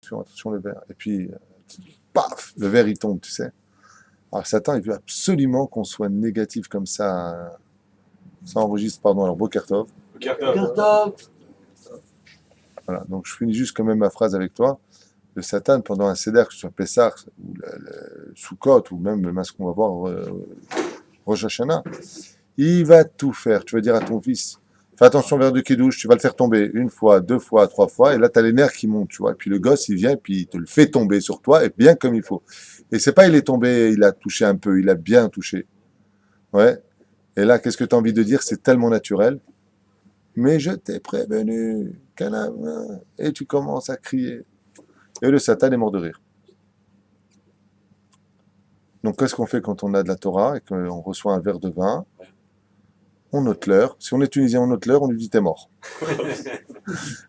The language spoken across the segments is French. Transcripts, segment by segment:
attention le verre. Et puis, paf, le verre il tombe, tu sais. Alors Satan, il veut absolument qu'on soit négatif comme ça. Ça enregistre, pardon, alors Bokertov. Bokertov. Voilà, donc je finis juste quand même ma phrase avec toi. Le Satan, pendant un Seder, que ce soit Pessah, ou le Sukkot, ou même ce qu'on va voir Rosh Hashanah, il va tout faire. Tu vas dire à ton fils, fais attention vers du Kiddush, tu vas le faire tomber une fois, deux fois, trois fois, et là, tu as les nerfs qui montent, tu vois. Et puis le gosse, il vient, et puis il te le fait tomber sur toi, et bien comme il faut. Et c'est pas il est tombé, il a touché un peu, il a bien touché. Ouais. Et là, qu'est-ce que tu as envie de dire? C'est tellement naturel. Mais je t'ai prévenu, canam, et tu commences à crier. Et le Satan est mort de rire. Donc, qu'est-ce qu'on fait quand on a de la Torah et qu'on reçoit un verre de vin? On note l'heure. Si on est tunisien, on note l'heure, on lui dit t'es mort.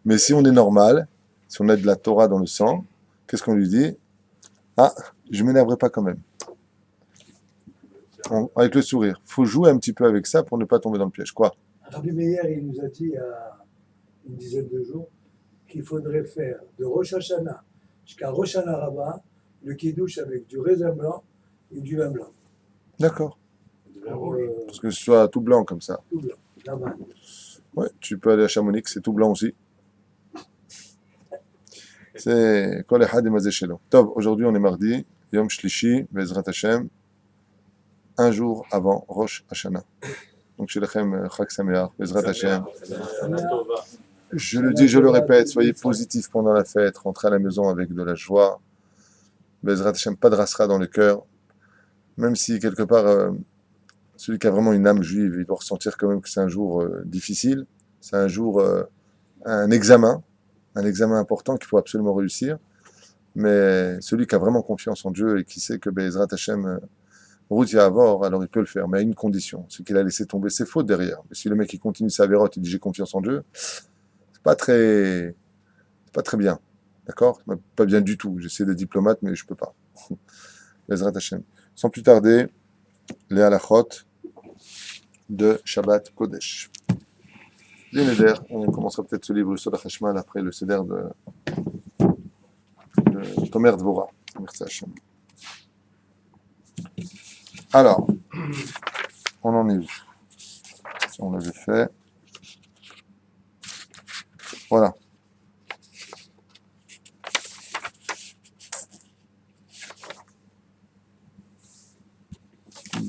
Mais si on est normal, si on a de la Torah dans le sang, qu'est-ce qu'on lui dit? Ah, je m'énerverai pas quand même. Avec le sourire. Faut jouer un petit peu avec ça pour ne pas tomber dans le piège. Quoi? Rabbi Meir, il nous a dit il y a une dizaine de jours qu'il faudrait faire de Rosh Hashanah jusqu'à Rosh Hashanah Rabbah le kiddush avec du raisin blanc et du vin blanc. D'accord. Parce que ce soit tout blanc comme ça. Tout blanc, la main. Ouais, tu peux aller à Chamonix, c'est tout blanc aussi. C'est Kol Echad Imazeh Shelo. Tov, aujourd'hui on est mardi, Yom Shlishi, Bezrat Hashem, un jour avant Rosh Hashanah. Donc chez Lechem Chag Sameach, Bezrat Hashem. Je le dis, je le répète, soyez positifs pendant la fête, rentrez à la maison avec de la joie. Bezrat Hashem, pas de rasra dans le cœur. Même si quelque part, celui qui a vraiment une âme juive, il doit ressentir quand même que c'est un jour difficile, c'est un jour, un examen important qu'il faut absolument réussir. Mais celui qui a vraiment confiance en Dieu et qui sait que Bezrat Hashem, route Yahavor, alors il peut le faire, mais à une condition, c'est qu'il a laissé tomber ses fautes derrière. Mais si le mec il continue sa vérote, il dit j'ai confiance en Dieu, c'est pas très bien, d'accord? Pas bien du tout. J'essaie d'être diplomate, mais je peux pas. Bezrat Hashem. Sans plus tarder, les halachot de Shabbat Kodesh. Les Neder, on commencera peut-être ce livre, le Sod HaChashmal, après le Seder de Tomer Dvora. Merci Hashem. Alors, on en est où? On l'avait fait. Voilà.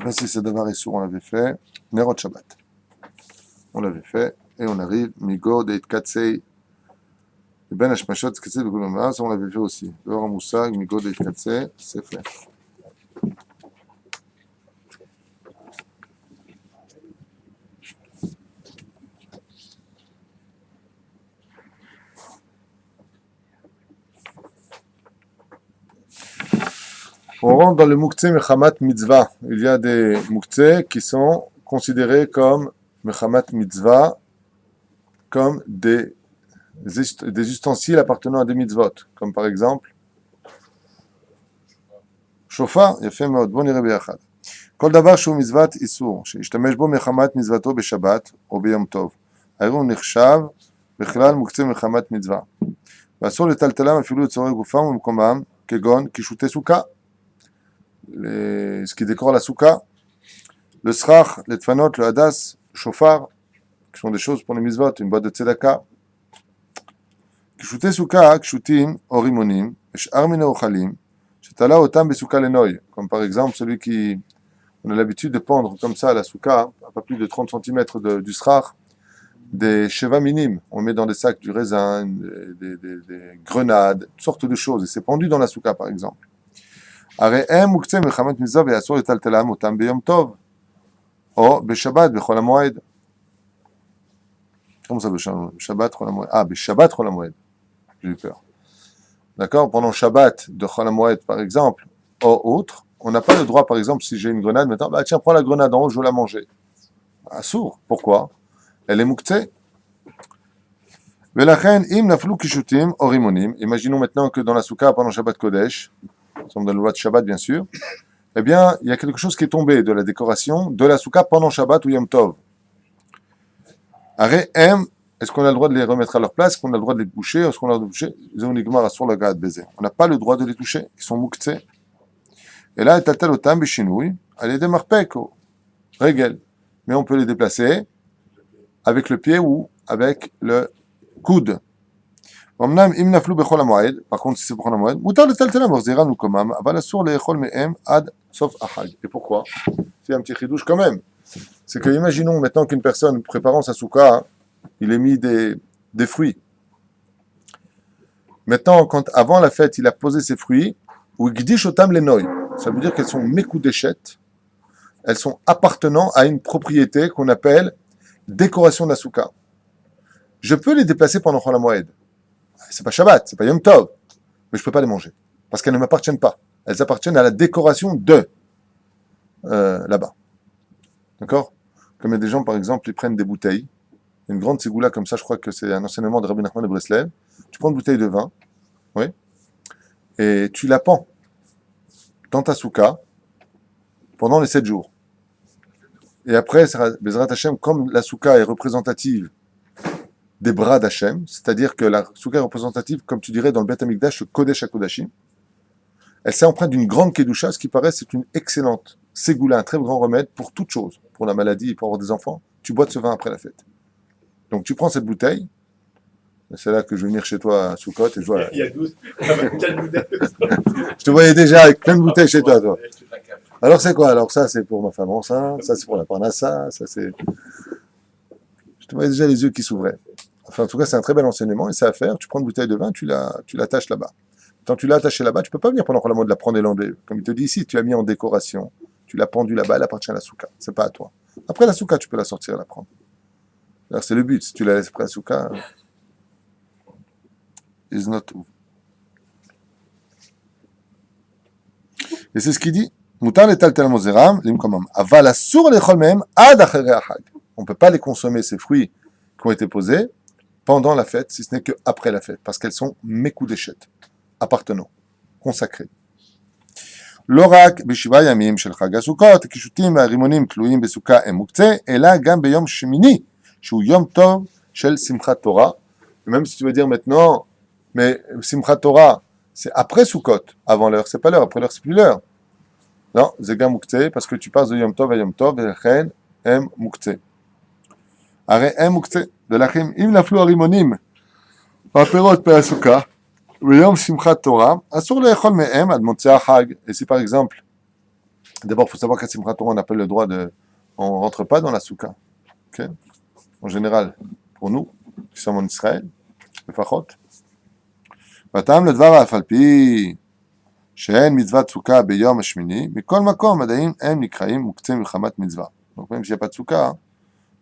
Voici ce Davar et Sour, on l'avait fait. Nerot Shabbat. On l'avait fait. Et on arrive. Migod et Katsei. Ben Hashmashot, Katsei, ça on l'avait fait aussi. Dehors Moussag, Migod et Katsei, c'est fait. On rentre dans le Muktzeh Mechamat Mitzvah. Il y a des Muktzeh qui sont considérés comme Mechamat Mitzvah, comme des ustensiles appartenant à des mitzvot. Comme par exemple, Shofar, יפה מאוד, בוא נראה ביחד. כל דבר שהוא מצוות איסור, שישתמש בו מחמת מצוותו בשבת או ביום טוב, הרי הוא נחשב בכלל מוקצה מחמת מצווה. ואסור לטלטלם אפילו לצורך גופם ומקומם, כגון קישוטי סוכה. Ce qui décore la souka, le srach, les tfanot, le hadas, le shofar, qui sont des choses pour les mitzvot, une boîte de tzedaka. Kishuté souka, kishutim, orimonim, eshar mine ochalim, shetala otam besouka lenoy, comme par exemple celui qui, on a l'habitude de pendre comme ça à la souka, à pas plus de 30 cm du srach, des sheva minimes, on met dans des sacs du raisin, des grenades, toutes sortes de choses, et c'est pendu dans la souka par exemple. הרי הם מוקצה מלחמת מצווה ואסור לטלטלם אותם ביום טוב או בשבת בחול המועד. Comment ça בשבת חול המועד? בשבת חול המועד. J'ai eu peur. D'accord? Pendant Shabbat de Chol HaMoed par exemple, ou autre, on n'a pas le droit, par exemple, si j'ai une grenade, maintenant, bah tiens, prends la grenade en haut, je veux la manger. Assour. Pourquoi? Elle est muktzeh. ולכן, אם נפלו קישוטים או רימונים, imaginons maintenant que dans la soukha pendant Shabbat Kodesh, dans la loi de Shabbat bien sûr, eh bien, il y a quelque chose qui est tombé de la décoration de la soukha pendant Shabbat ou Yom Tov. Aré M est-ce qu'on a le droit de les remettre à leur place? Est-ce qu'on a le droit de les boucher? Est-ce qu'on a le droit de les boucher? Ils ont une igmar sur le gars de baiser. On n'a pas le droit de les toucher. Ils sont muktzé. Et là, taltal otam b'shinui, allez des marpek, régel. Mais on peut les déplacer avec le pied ou avec le coude. אמנם אם נפלו בחול המועד, par contre si c'est בחול המועד, מותר לטלטלם מחזירם למקומם, אבל אסור לאכול מהם עד סוף החג. Et pourquoi? C'est un petit chidouche quand même. C'est que imaginons maintenant qu'une personne préparant sa souka, il ait mis des fruits. Maintenant, avant la fête, il a posé ses fruits, ou gdish otam lenoy. Ça veut dire qu'elles sont mekudeshet, elles sont appartenant à une propriété qu'on appelle décoration de la souka. Je peux les déplacer pendant Chol HaMoed. C'est pas Shabbat, c'est pas Yom Tov, mais je peux pas les manger parce qu'elles ne m'appartiennent pas. Elles appartiennent à la décoration de là-bas. D'accord? Comme il y a des gens, par exemple, ils prennent des bouteilles, une grande ségoula comme ça, je crois que c'est un enseignement de Rabbi Nachman de Breslev. Tu prends une bouteille de vin, oui, et tu la pends dans ta souka pendant les 7 jours. Et après, Bezrat Hashem, comme la souka est représentative des bras d'Hachem, c'est-à-dire que la souka est représentative, comme tu dirais dans le Beth Amikdash, le Kodesh HaKodashim, elle s'est empreinte d'une grande kedusha, ce qui paraît c'est une excellente ségoula, un très grand remède pour toute chose, pour la maladie, pour avoir des enfants. Tu bois de ce vin après la fête. Donc tu prends cette bouteille, et c'est là que je vais venir chez toi à Soukot et je vois. Il y a 12, je te voyais déjà avec plein de bouteilles chez toi. Alors c'est quoi? Alors ça c'est pour ma femme enceinte, ça c'est pour la parnassa, ça c'est. Je te voyais déjà les yeux qui s'ouvraient. Enfin, en tout cas, c'est un très bel enseignement et c'est à faire. Tu prends une bouteille de vin, tu l'attaches là-bas. Quand tu l'as attachée là-bas, tu peux pas venir pendant le mois de la prendre et l'enlever. Comme il te dit ici, tu l'as mis en décoration. Tu l'as pendue là-bas, elle appartient à la souka. C'est pas à toi. Après la souka, tu peux la sortir et la prendre. Alors, c'est le but. Si tu la laisses après la souka, is not. Et c'est ce qu'il dit. Mutar letaltel mozeram limkomam. Aval asur lechol mehem ad achere achag. On peut pas les consommer, ces fruits qui ont été posés pendant la fête, si ce n'est qu'après la fête, parce qu'elles sont mekudeshet, appartenant, consacrées. L'orak beshiva yamim shel chag hasukot, kishutim והרימונים תלויים בסוכה הם מוקצה, אלא גם ביום שמיני, שהוא יום טוב של שמחת תורה. Même si tu veux dire maintenant, mais Simchat Torah, c'est après Sukkot, avant l'heure, c'est pas l'heure, après l'heure, c'est plus l'heure. Non, c'est גם מוקצה, parce que tu passes de Yom Tov à Yom Tov, ולכן הם מוקצה. הרי הם מוקצה. ולכן, אם נפלו הרימונים והפירות בהסוכה, ביום שמחת תורה, אסור לאכול מהם עד מוצאי החג. Et si par exemple, d'abord, il faut savoir qu'à Simchat Torah, on n'a pas le droit de. On ne rentre pas dans la souka. Okay? En général, pour nous, qui sommes en Israël, לפחות. והטעם לדבר אף על פי שאין מצוות סוכה ביום השמיני, מכל מקום, עדיין הם נקראים מוקצה מחמת מצווה. Donc même s'il n'y a pas de souka,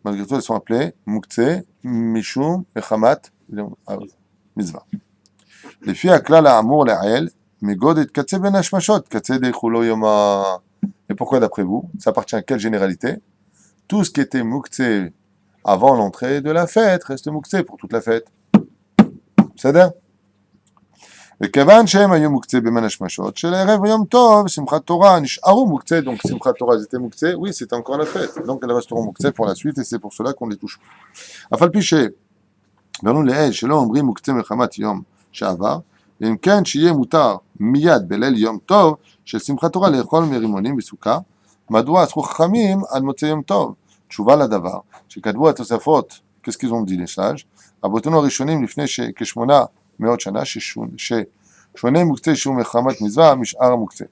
malgré tout, ils sont appelés muktzeh, mishum, mechamat, mitzvah. Les filles à klal ha'amur le'ael, megod et katzeh ben hashmashot, katzeh dechulo yoma. Et pourquoi d'après vous? Ça appartient à quelle généralité? Tout ce qui était muktzeh avant l'entrée de la fête reste muktzeh pour toute la fête. C'est ça? וכיוון שהם היו מוקצה במן השמשות, של הערב ויום טוב, שמחת תורה, נשארו מוקצה, donc שמחת תורה, ils étaient מוקצה, oui, c'est encore la fête, donc elles resteront מוקצה pour la suite, et c'est pour cela qu'on les touche. אף על פי שבנו לעיל שלא אומרים מוקצה מחמת יום שעבר, ואם כן שיהיה מותר מיד בליל יום טוב, של שמחת תורה לאכול מרימונים בסוכה, מדוע אסרו חכמים עד מוצא יום טוב? תשובה לדבר, שכתבו התוספות, qu'est-ce qu'ils ont dit les sages, רבותינו הראשונים לפני כשמונה מאות שנה ששונה מוקצה שהוא מחמת מצווה משאר המוקצה.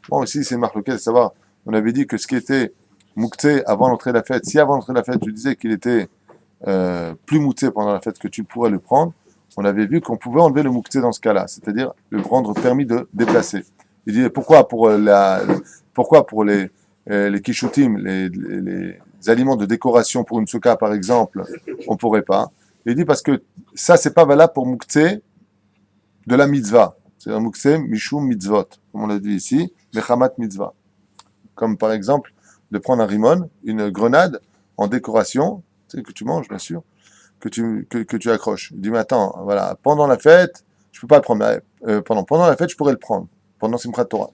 Bon, ici c'est une marloquette de savoir, on avait dit que ce qui était muktzeh avant l'entrée de la fête, si avant l'entrée de la fête tu disais qu'il était plus muktzeh pendant la fête que tu pourrais le prendre, on avait vu qu'on pouvait enlever le muktzeh dans ce cas-là, c'est-à-dire le rendre permis de déplacer. Il dit pourquoi pour les kishutim, les aliments de décoration pour une souka par exemple, on pourrait pas. Il dit parce que ça c'est pas valable pour muktzeh de la mitzvah, c'est un muktzeh mishum mitzvot, comme on l'a dit ici, mechamat mitzvah. Comme par exemple de prendre un rimon, une grenade en décoration, tu sais, que tu manges bien sûr, que tu accroches. Il dit mais attends, voilà, pendant la fête, je peux pas le prendre, pendant la fête je pourrais le prendre, pendant Simchat Torah.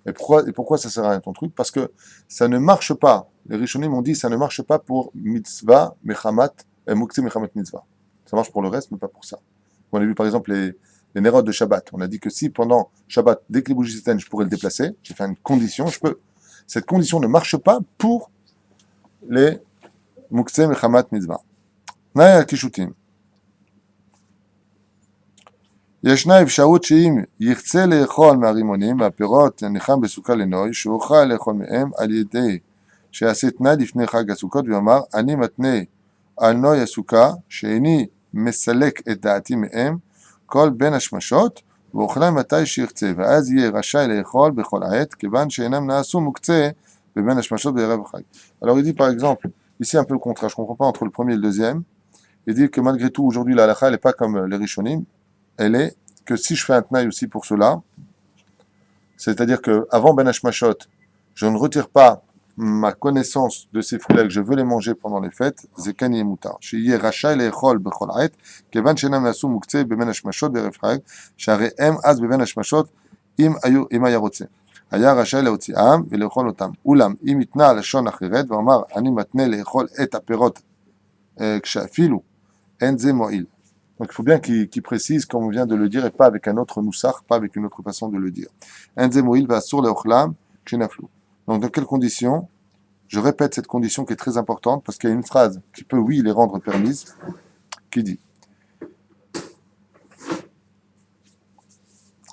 Et pourquoi ça sert à rien ton truc? Parce que ça ne marche pas. Les Rishonim m'ont dit ça ne marche pas pour mitzvah mechamat, muktzeh mechamat mitzvah. Ça marche pour le reste, mais pas pour ça. On a vu par exemple les nérodes de Shabbat. On a dit que si pendant Shabbat, dès que les bougies s'éteignent, je pourrais le déplacer, j'ai fait une condition, je peux. Cette condition ne marche pas pour les Mukse Mechamat Mitzvah. Naya Kishutim. ישנה אפשרות שאם ירצה לאכול מהרימונים והפירות הניחם בסוכה לנוי, שאוכל לאכול מהם על ידי שיעשה תנאי לפני חג הסוכות ויאמר, אני מתנה על נוי הסוכה שאיני מסלק את דעתי מהם כל בין השמשות ואוכלם מתי שירצה, ואז יהיה רשאי לאכול בכל עת, כיוון שאינם נעשו מוקצה בבין השמשות בערב החג. Alors il dit par exemple, ici un peu le contraire, je ne comprends pas entre le premier et le deuxième, il dit que malgré tout aujourd'hui la halakha elle n'est pas comme les rishonim, elle est que si je fais un tnaï aussi pour cela, c'est-à-dire qu'avant Ben Hashmashot, je ne retire pas ma connaissance de ces fruits-là que je veux les manger pendant les fêtes, Zekani et Moutar. Shiye Rachai Le'echol Bechol Ha'et, Kevan Shenam Nasu Muktzeh Beben Hashmashot Be'erev Chag, Share'em Az Beben Hashmashot Im Aya Rotze. היה רשאי להוציאם ולאכול אותם. אולם, אם יתנה לשון אחרת ואמר, אני מתנה לאכול את הפירות כשאפילו, אין זה מועיל. Donc il faut bien qu'il précise, comme on vient de le dire, et pas avec un autre noussach, pas avec une autre façon de le dire. En ze mo'il va'asur le'ochlam kshenaflu. Donc dans quelles conditions? Je répète cette condition qui est très importante, parce qu'il y a une phrase qui peut, oui, les rendre permises, qui dit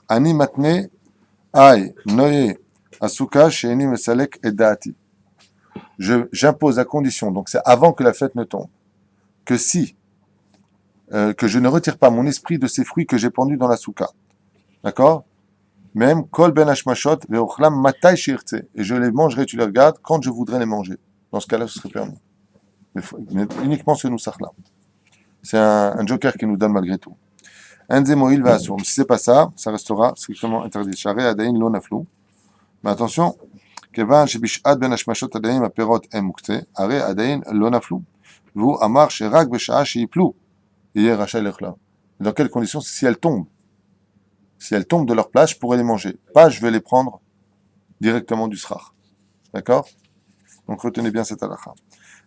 Ani matne ay noye asuka she'eni mesalek et da'ati. J'impose la condition, donc c'est avant que la fête ne tombe, que si que je ne retire pas mon esprit de ces fruits que j'ai pendus dans la souka. D'accord? Même kol ben hashmashot ve'ochlam matai shirtze. Et je les mangerai, tu les regardes, quand je voudrais les manger. Dans ce cas-là, ce serait permis. Mais uniquement ce noussach-là. C'est un joker qui nous donne malgré tout. Enze mo'il va'asur. Si c'est pas ça, ça restera strictement interdit. Share adayin lo naflu. Mais attention, kevan shebish'at ben hashmashot adayin aperot em mukte, are adayin lo naflu. Vu amar sherak b'sha'a she'iplu. Dans quelles conditions? Si elles tombent. Si elles tombent de leur place, je pourrais les manger. Pas, je vais les prendre directement du srach. D'accord? Donc retenez bien cette halakha.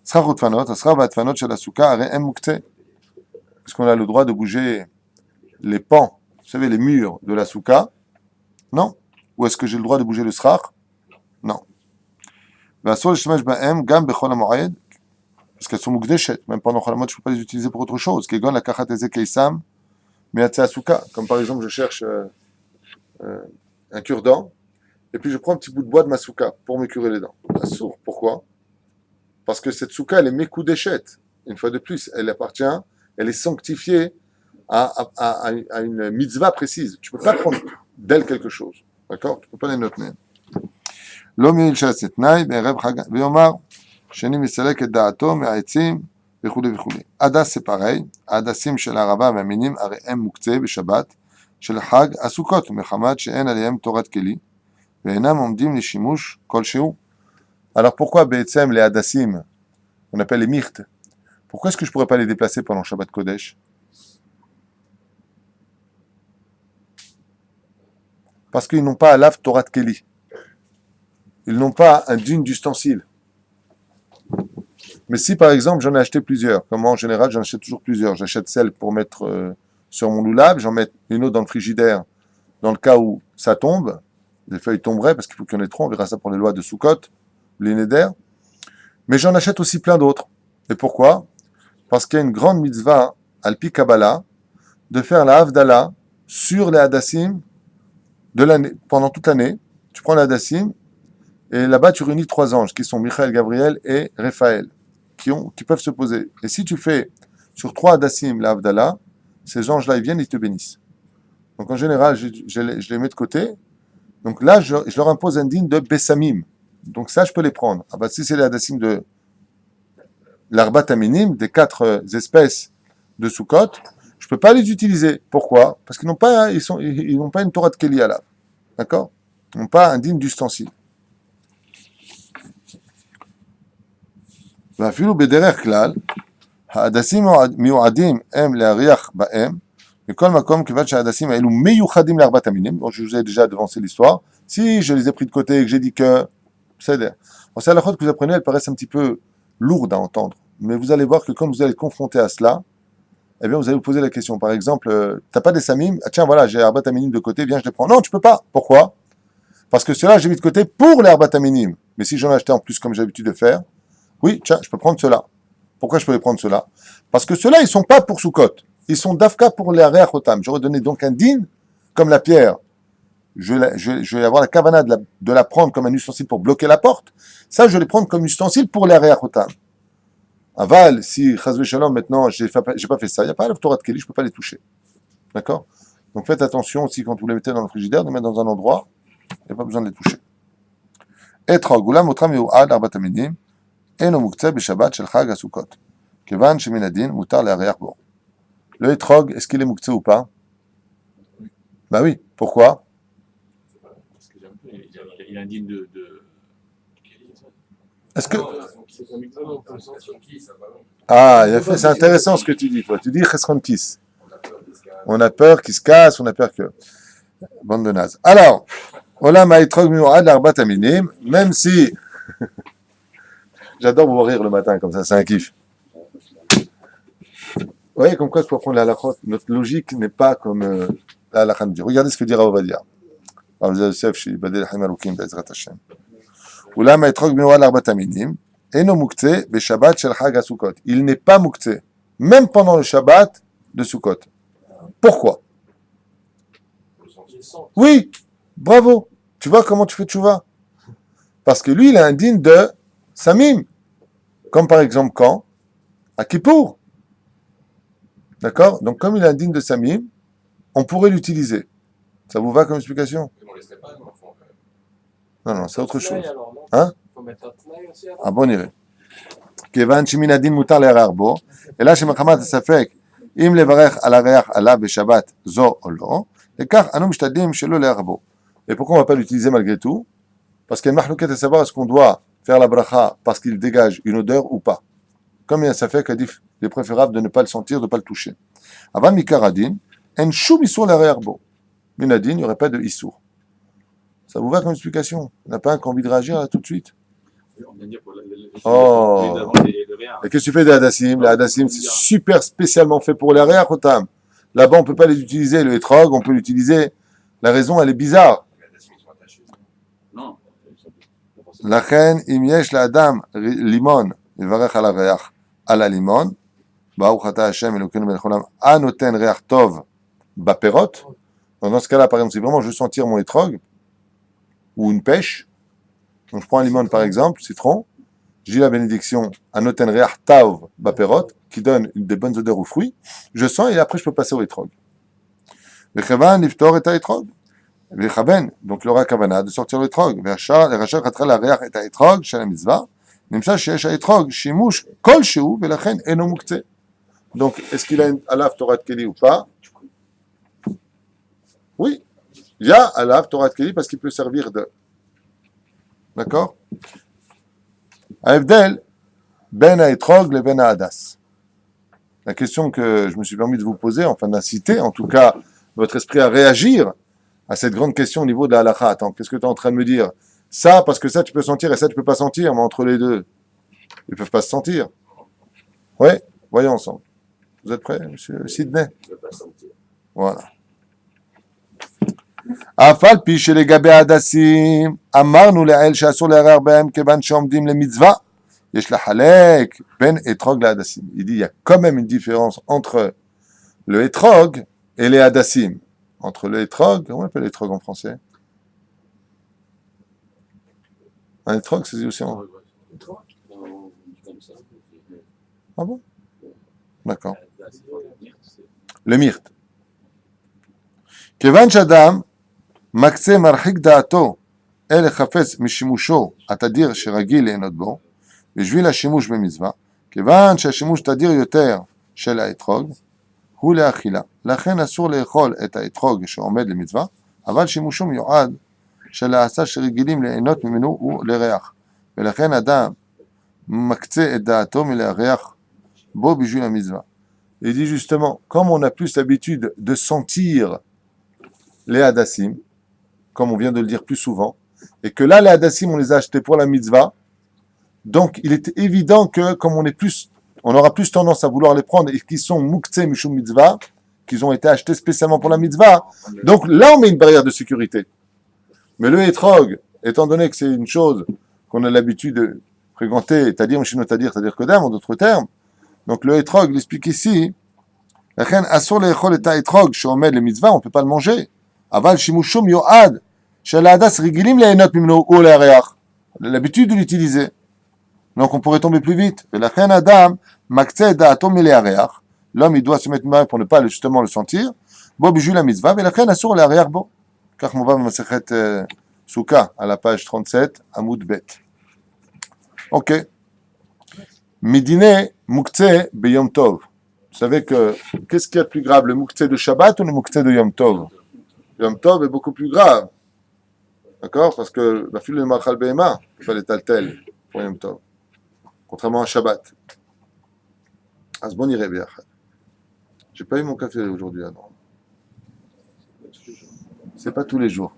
Srach utfanot, asrach v'atfanot shel asuka are em mukte. Est-ce qu'on a le droit de bouger les pans, vous savez, les murs de la souka? Non. Ou est-ce que j'ai le droit de bouger le srach? Non. V'asur l'shemash ba'em gam bechol ha'mo'ed. Parce qu'elles sont mukdeshet, même pendant Cholamot, je ne peux pas les utiliser pour autre chose. Kegon la kachat ezekeisam, meatse asuka. Comme par exemple, je cherche un cure-dent, et puis je prends un petit bout de bois de ma souka pour me curer les dents. Assour. Pourquoi? Parce que cette souka, elle est mekudeshet. Une fois de plus, elle appartient, elle est sanctifiée à une mitzvah précise. Tu ne peux pas prendre d'elle quelque chose. D'accord? Tu ne peux pas les noter. L'homme il chasse cette naï, ben reb chag, ve'omar. Sheni misalek et da'ato me'aetzim וכו' וכו'. הדס זה פרי, ההדסים של הערבה והמינים הרי הם מוקצה בשבת של חג הסוכות, מחמת שאין עליהם תורת כלי, ואינם עומדים לשימוש כלשהו. Alors pourquoi בעצם les hadassim, on appelle les myrtes, pourquoi est-ce que je ne pourrais pas les déplacer pendant Shabbat Kodesh? Parce qu'ils n'ont pas à lave Torah Keli. Ils n'ont pas un digne d'ustensile. Mais si par exemple j'en ai acheté plusieurs, comme en général j'en achète toujours plusieurs, j'achète celle pour mettre sur mon loulab, j'en mets une autre dans le frigidaire, dans le cas où ça tombe, les feuilles tomberaient parce qu'il faut qu'il y en ait trop, on verra ça pour les lois de Sukkot, les Neder, mais j'en achète aussi plein d'autres. Et pourquoi? Parce qu'il y a une grande mitzvah, Alpi Kabbalah, de faire la Havdalah sur les Hadassim de l'année, pendant toute l'année. Tu prends les Hadassim, et là-bas tu réunis 3 anges, qui sont Michael, Gabriel et Raphaël, qui peuvent se poser. Et si tu fais sur 3 Hadassim la Havdalah, ces anges-là, ils viennent, ils te bénissent. Donc en général, je les mets de côté. Donc là, je leur impose un digne de Bessamim. Donc ça, je peux les prendre. Ah bah, si c'est les Hadassim de l'Arbat Aminim, des 4 espèces de Sukkot, je ne peux pas les utiliser. Pourquoi? Parce qu'ils n'ont pas une Torah de Keli à la. D'accord? Ils n'ont pas un digne d'ustensile. ואפילו בדרך כלל, ההדסים מיועדים הם להריח בהם, בכל מקום, כיוון שההדסים האלו מיוחדים לארבעת המינים, donc je vous ai déjà devancé l'histoire, si je les ai pris de côté et que j'ai dit que, c'est la halachot que vous apprenez, elles paraissent un petit peu lourdes à entendre, mais vous allez voir que quand vous allez être confronté à cela, eh bien, vous allez vous poser la question. Par exemple, t'as pas des samim? Ah, tiens, voilà, j'ai Arbat Aminim de côté, viens, je les prends. Non, tu peux pas. Pourquoi? Parce que ceux-là, j'ai mis de côté pour les Arbat Aminim. Mais si j'en ai acheté en plus, comme j'ai l'habitude de faire, oui, tiens, je peux prendre ceux-là. Pourquoi je peux les prendre ceux-là? Parce que ceux-là, ils sont pas pour Sukkot. Ils sont d'Afka pour les Areach Otam. J'aurais donné donc un din, comme la pierre. Je vais avoir la kavana de la prendre comme un ustensile pour bloquer la porte. Ça, je vais les prendre comme ustensile pour les Areach Otam. Aval, si Chazve Shalom, maintenant, j'ai pas fait ça, il n'y a pas la Torah de Keli, je ne peux pas les toucher. D'accord? Donc faites attention aussi quand vous les mettez dans le frigidaire, de les mettre dans un endroit, il n'y a pas besoin de les toucher. Etrog, Ulam, Otram, Yu'ad, Arbat Aminim, Eno Muktzeh, Beshabbat, Shel Chag, Asukot. Kevan, Sheminadin, Mutar, Le'areach Bo. Le etrog, est-ce qu'il est Muktzeh ou pas? Bah oui, pourquoi? Parce que il a un digne de... Est-ce que... Ah, il a fait, c'est intéressant ce que tu dis, toi. Tu dis Chesron Kiss. On a peur qu'il se casse, on a peur que... Bande de nazes. Alors, Olam Ha'etrog Mi'u'ad l'Arbat Aminim, même si... J'adore vous rire le matin, comme ça, c'est un kiff. Vous voyez, comme quoi, pour prendre la halachot, notre logique n'est pas comme la halakha nous dit. Regardez ce que dit Rav Ovadia. Rav Yosef, chez Badel Hamarukim, Bezrat Hashem. Olam Ha'etrog Mi'u'ad l'Arbat Aminim, Eno Muktzeh, Beshabbat Shel Chag HaSukkot. Il n'est pas Muktzeh, même pendant le Shabbat de Sukkot. Pourquoi? Oui, bravo. Tu vois comment tu fais tchouva? Parce que lui, il a un digne de Samim. Comme par exemple quand? À Kippour. D'accord? Donc comme il a un digne de Samim, on pourrait l'utiliser. Ça vous va comme explication? Non, c'est autre chose. Hein? Ah bon, on irait. Kevan Shiminadin Mutar Le'areach Bo. Et là, chez Machamat Safek, Im Levarech Al Areach Alav Beshabbat Zo ou Lo. Et car Anu Mishtadim Shelo Le'areach Bo. Et pourquoi on ne va pas l'utiliser malgré tout? Parce qu'il y a une mahlouket à savoir est-ce qu'on doit faire la bracha parce qu'il dégage une odeur ou pas. Comme il y a un Safek qui dit il est préférable de ne pas le sentir, de ne pas le toucher. Avant Mikaradin, En Shum Isur Le'areach Bo. Minadin, il n'y aurait pas de Isur. Ça vous va comme explication? On n'a pas un qui a envie de réagir là tout de suite? Oh! Et qu'est-ce que tu fais des hadassim? Les hadassim, c'est super spécialement fait pour les Areach Otam. Là-bas, on ne peut pas les utiliser. Le etrog, on peut l'utiliser. La raison, elle est bizarre. Non. Lachen, im yesh la'adam limon, yivarech al hareach al halimon, baruch ata Hashem Elokeinu melech haolam, anoten reach tov baperot. Donc, dans ce cas-là, par exemple, si vraiment je veux sentir mon etrog, ou une pêche, donc je prends un limon par exemple, citron, j'ai la bénédiction anoten reach tov baperot, qui donne des bonnes odeurs aux fruits, je sens et après je peux passer au etrog. Vechevan liftor et etrog. Donc il aura kavana de sortir le etrog. Verachar chatra la reach et etrog shel mitzvah. Nimsa sheyesh etrog shimush kol shehu velachen eno muktzeh. Donc est-ce qu'il a un alav Torah de Keli ou pas? Oui, il y a alav Torah de Keli parce qu'il peut servir de. D'accord? Avdel ben etrog le ben hadas. La question que je me suis permis de vous poser, enfin d'inciter en tout cas votre esprit à réagir à cette grande question au niveau de la halakha. Attends, qu'est-ce que tu es en train de me dire? Ça, parce que ça, tu peux sentir, et ça, tu peux pas sentir, mais entre les deux, ils peuvent pas se sentir. Oui, voyons ensemble. Vous êtes prêts, monsieur Sidney? Voilà. Afal pi chez les gabé hadassim, amarnu le'el she'asur le'arer behem kevan she'omdim le mitzvah, yesh lahalek ben etrog le'hadassim. Il dit, il y a quand même une différence entre le etrog et les hadassim. Entre le etrog, comment on appelle etrog en français? Un etrog, c'est aussi en... Ah bon? D'accord. Le myrte. Kevan shadam, makse marhik da'ato, el chafetz mishimusho, atadir sheragil le'enot bo, v'jvil ha'shimush b'mitzvah, kevan שהשימוש תדיר יותר של האתרוג, הוא לאכילה. לכן אסור לאכול את האתרוג שעומד למצווה, אבל שימושו מיועד שלעשה שרגילים ליהנות ממנו ולריח. ולכן אדם מקצה את דעתו מלהריח בו בשביל המצווה. Il dit justement, comme on a plus l'habitude de sentir les hadassim, comme on vient de le dire plus souvent, et que là les hadassim on les a achetés pour la mitzvah, donc il est évident que comme on est plus on aura plus tendance à vouloir les prendre et qui sont muktzeh mishum mitzvah, qu'ils ont été achetés spécialement pour la mitzvah. Donc là, on met une barrière de sécurité. Mais le hétrog, étant donné que c'est une chose qu'on a l'habitude de fréquenter, c'est-à-dire Kodam, en d'autres termes, donc le hétrog, il explique ici, on ne peut pas le manger. Aval shimushum yo'ad, shaladas rigilim le'enot mimno ou le'areach. L'habitude de l'utiliser. Donc on pourrait tomber plus vite. Et la reine Adam, maktzeh da'ato mile'areach. L'homme, il doit se mettre une barrière pour ne pas justement le sentir. Bo bijou la mitzvah, et la reine assure le'areach bo. Car on va masechet Souka, à la page 37, Amoud Bet. Ok. Midine muktzeh beyom tov. Vous savez que, qu'est-ce qu'il y a de plus grave, le muktzeh de Shabbat ou le muktzeh de Yom Tov? Yom Tov est beaucoup plus grave. D'accord? Parce que la fille de Machal Behema, il fallait taltel pour Yom Tov. Contrairement à Shabbat. Asbon irait bien. J'ai pas eu mon café aujourd'hui, non. C'est pas tous les jours.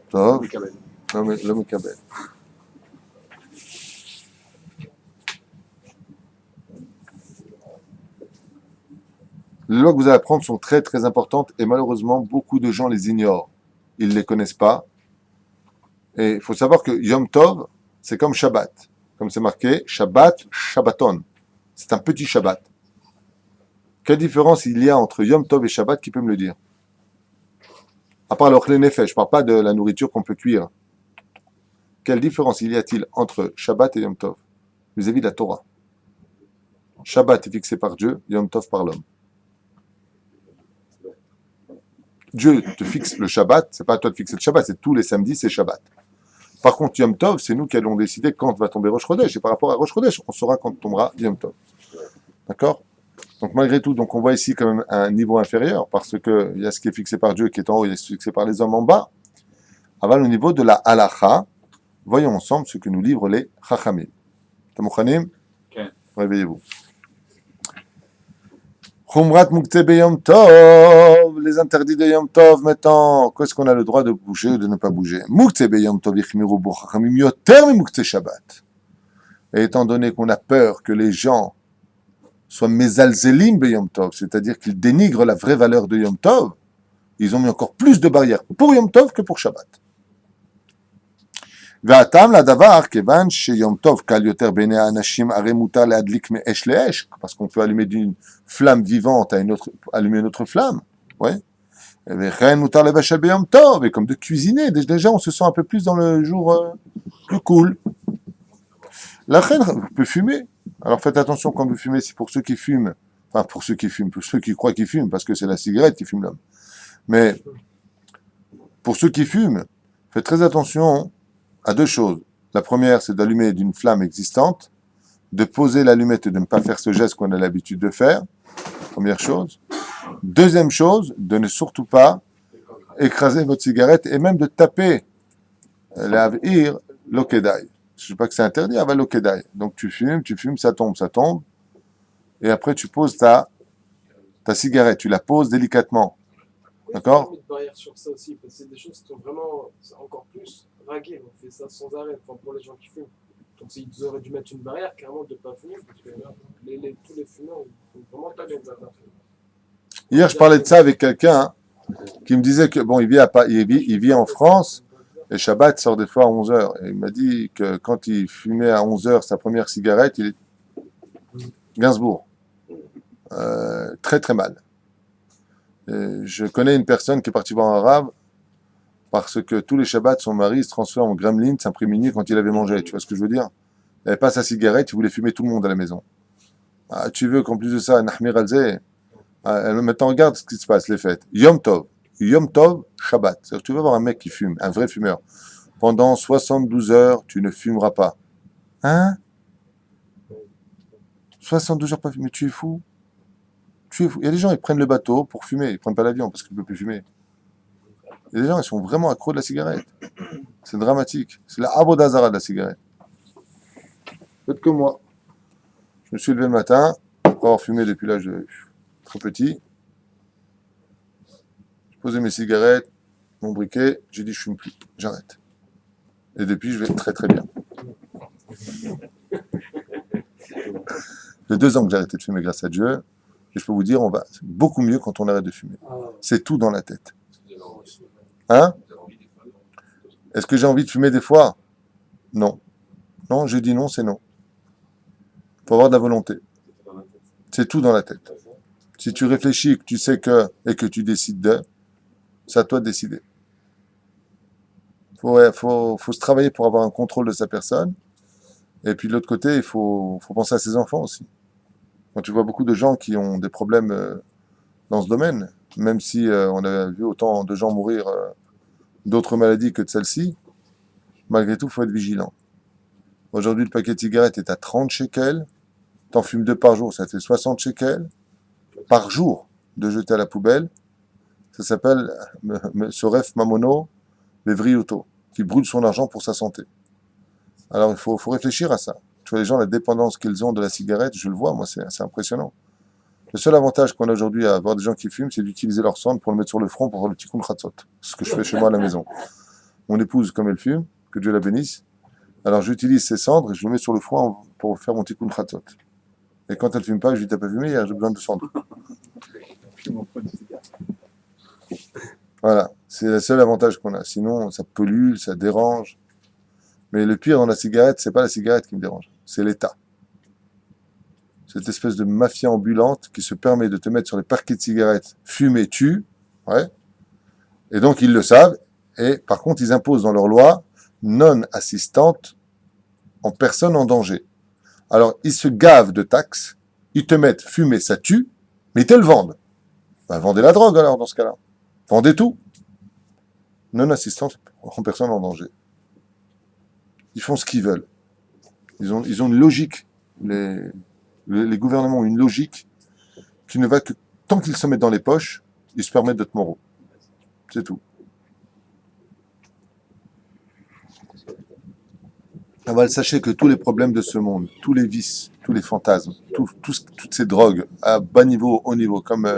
Tov. Le Mekabel. Les lois que vous allez apprendre sont très très importantes et malheureusement beaucoup de gens les ignorent. Ils ne les connaissent pas. Et il faut savoir que Yom Tov, c'est comme Shabbat. Comme c'est marqué, Shabbat, Shabbaton. C'est un petit Shabbat. Quelle différence il y a entre Yom Tov et Shabbat, qui peut me le dire? À part l'ochle nefesh, je ne parle pas de la nourriture qu'on peut cuire. Quelle différence y a-t-il entre Shabbat et Yom Tov vis-à-vis de la Torah? Shabbat est fixé par Dieu, Yom Tov par l'homme. Dieu te fixe le Shabbat, c'est pas à toi de fixer le Shabbat, c'est tous les samedis, c'est Shabbat. Par contre, Yom Tov, c'est nous qui allons décider quand va tomber Rosh Chodesh. Et par rapport à Rosh Chodesh, on saura quand tombera Yom Tov. D'accord? Donc malgré tout, donc on voit ici quand même un niveau inférieur, parce que il y a ce qui est fixé par Dieu qui est en haut, il y a ce qui est fixé par les hommes en bas. Avant, au niveau de la halacha, voyons ensemble ce que nous livrent les chachamim. Tamouchanim? Okay. Réveillez-vous. Chumrat muktzeh beyom tov, les interdits de Yom Tov maintenant. Qu'est-ce qu'on a le droit de bouger ou de ne pas bouger? Muktzeh beyom tov yichmiru bo chachamim yoter mi muktzeh Shabbat. Et étant donné qu'on a peur que les gens soient mezalzelim beyom tov, c'est-à-dire qu'ils dénigrent la vraie valeur de Yom Tov, ils ont mis encore plus de barrières pour Yom Tov que pour Shabbat. והטעם לדבר, כיוון שיום טוב קל יותר בעיני האנשים, הרי מותר להדליק מאש לאש, parce qu'on peut allumer d'une flamme vivante à une autre, allumer une autre flamme, ouais. וכן מותר לבשל ביום טוב, et comme de cuisiner, déjà on se sent un peu plus dans le jour plus cool. לכן, vous pouvez fumer. Alors faites attention quand vous fumez, c'est pour ceux qui fument, enfin pour ceux qui fument, pour ceux qui croient qu'ils fument, parce que c'est la cigarette qui fume l'homme. Mais pour ceux qui fument, faites très attention à deux choses. La première, c'est d'allumer d'une flamme existante, de poser l'allumette et de ne pas faire ce geste qu'on a l'habitude de faire. Première chose. Deuxième chose, de ne surtout pas écraser votre cigarette et même de taper l'avir l'okedai. Je ne sais pas que c'est interdit, mais l'okedai. Donc tu fumes, ça tombe. Et après tu poses ta cigarette, tu la poses délicatement. D'accord? Il y a une barrière sur ça aussi, parce que c'est des choses qui sont vraiment encore plus raguées. On fait ça sans arrêt, enfin, pour les gens qui fument. Donc ils auraient dû mettre une barrière carrément de ne pas fumer, parce que tous les fumeurs, ils font vraiment pas les barrières. Hier, je parlais de ça avec quelqu'un qui me disait que, bon, il vit en France, et Shabbat sort des fois à 11h. Et il m'a dit que quand il fumait à 11h sa première cigarette, il est Gainsbourg. Très très mal. Je connais une personne qui est partie voir un arabe parce que tous les Shabbats, son mari se transforme en gremlin, Saint-Priminier quand il avait mangé. Tu vois ce que je veux dire? Il n'avait pas sa cigarette, il voulait fumer tout le monde à la maison. Ah, tu veux qu'en plus de ça, Nahmir Alzeh, maintenant regarde ce qui se passe, les fêtes. Yom Tov, Shabbat. C'est-à-dire que tu veux avoir un mec qui fume, un vrai fumeur. Pendant 72 heures, tu ne fumeras pas. Hein? 72 heures pas fumer, tu es fou? Il y a des gens, ils prennent le bateau pour fumer, ils ne prennent pas l'avion parce qu'ils ne peuvent plus fumer. Il y a des gens, ils sont vraiment accros de la cigarette. C'est dramatique. C'est la avodazara de la cigarette. Faites comme moi. Je me suis levé le matin, après avoir fumé depuis l'âge de très petit. J'ai posé mes cigarettes, mon briquet, j'ai dit je fume plus, j'arrête. Et depuis, je vais très très bien. fait 2 ans que j'ai arrêté de fumer grâce à Dieu. Et je peux vous dire, on va beaucoup mieux quand on arrête de fumer. Ah, C'est tout dans la tête. Hein? Est-ce que j'ai envie de fumer des fois? Non. Non, je dis non, c'est non. Il faut avoir de la volonté. C'est tout dans la tête. Si tu réfléchis, que tu sais que, et que tu décides de, c'est à toi de décider. Faut se travailler pour avoir un contrôle de sa personne. Et puis de l'autre côté, il faut penser à ses enfants aussi. Quand tu vois beaucoup de gens qui ont des problèmes dans ce domaine, même si on a vu autant de gens mourir d'autres maladies que de celle-ci, malgré tout, il faut être vigilant. Aujourd'hui, le paquet de cigarettes est à 30 shekels. T'en fumes 2 par jour, ça fait 60 shekels par jour de jeter à la poubelle. Ça s'appelle Soref Mamono Vevriuto, qui brûle son argent pour sa santé. Alors il faut réfléchir à ça. Tu vois les gens, la dépendance qu'ils ont de la cigarette, je le vois, moi c'est impressionnant. Le seul avantage qu'on a aujourd'hui à avoir des gens qui fument, c'est d'utiliser leur cendre pour le mettre sur le front pour faire le tikkun chatzot. C'est ce que je fais chez moi à la maison. Mon épouse, comme elle fume, que Dieu la bénisse, alors j'utilise ses cendres et je le mets sur le front pour faire mon tikkun chatzot. Et quand elle fume pas, je lui dis t'as pas fumé, j'ai besoin de cendre. Voilà, c'est le seul avantage qu'on a. Sinon, ça pollue, ça dérange. Mais le pire dans la cigarette, c'est pas la cigarette qui me dérange, c'est l'État. Cette espèce de mafia ambulante qui se permet de te mettre sur les paquets de cigarettes, fumer, tue, ouais. Et donc ils le savent, et par contre ils imposent dans leur loi non assistante en personne en danger. Alors ils se gavent de taxes, ils te mettent fumer, ça tue, mais ils te le vendent. Ben, vendez la drogue alors dans ce cas-là. Vendez tout. Non assistante en personne en danger. Ils font ce qu'ils veulent. Ils ont une logique. Les gouvernements ont une logique qui ne va que tant qu'ils se mettent dans les poches, ils se permettent d'être moraux. C'est tout. Alors, sachez que tous les problèmes de ce monde, tous les vices, tous les fantasmes, toutes ces drogues à bas niveau, haut niveau, comme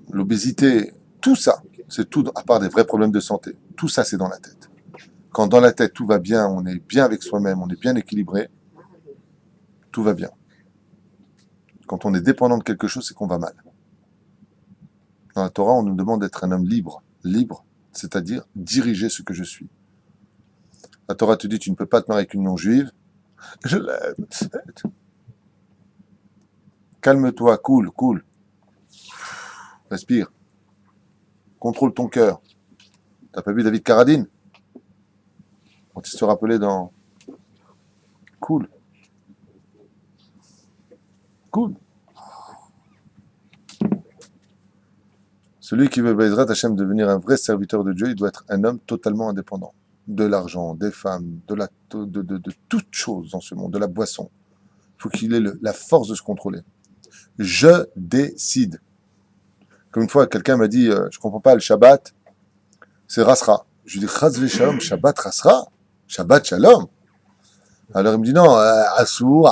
l'obésité, tout ça, c'est tout, à part des vrais problèmes de santé. Tout ça, c'est dans la tête. Quand dans la tête tout va bien, on est bien avec soi-même, on est bien équilibré, tout va bien. Quand on est dépendant de quelque chose, c'est qu'on va mal. Dans la Torah, on nous demande d'être un homme libre. Libre, c'est-à-dire diriger ce que je suis. La Torah te dit, tu ne peux pas te marier avec une non-juive. Je l'aime. Calme-toi, cool. Respire. Contrôle ton cœur. T'as pas vu David Carradine? Quand il se rappelait dans... Cool. Celui qui veut Bezrat Hashem devenir un vrai serviteur de Dieu, il doit être un homme totalement indépendant. De l'argent, des femmes, de toute chose dans ce monde, de la boisson. Il faut qu'il ait la force de se contrôler. Je décide. Comme une fois, quelqu'un m'a dit, je comprends pas, le Shabbat, c'est Rasra. Je lui dis, Chaz v'Shalom, Shabbat Rasra, Shabbat Shalom. Alors il me dit, non, Assour,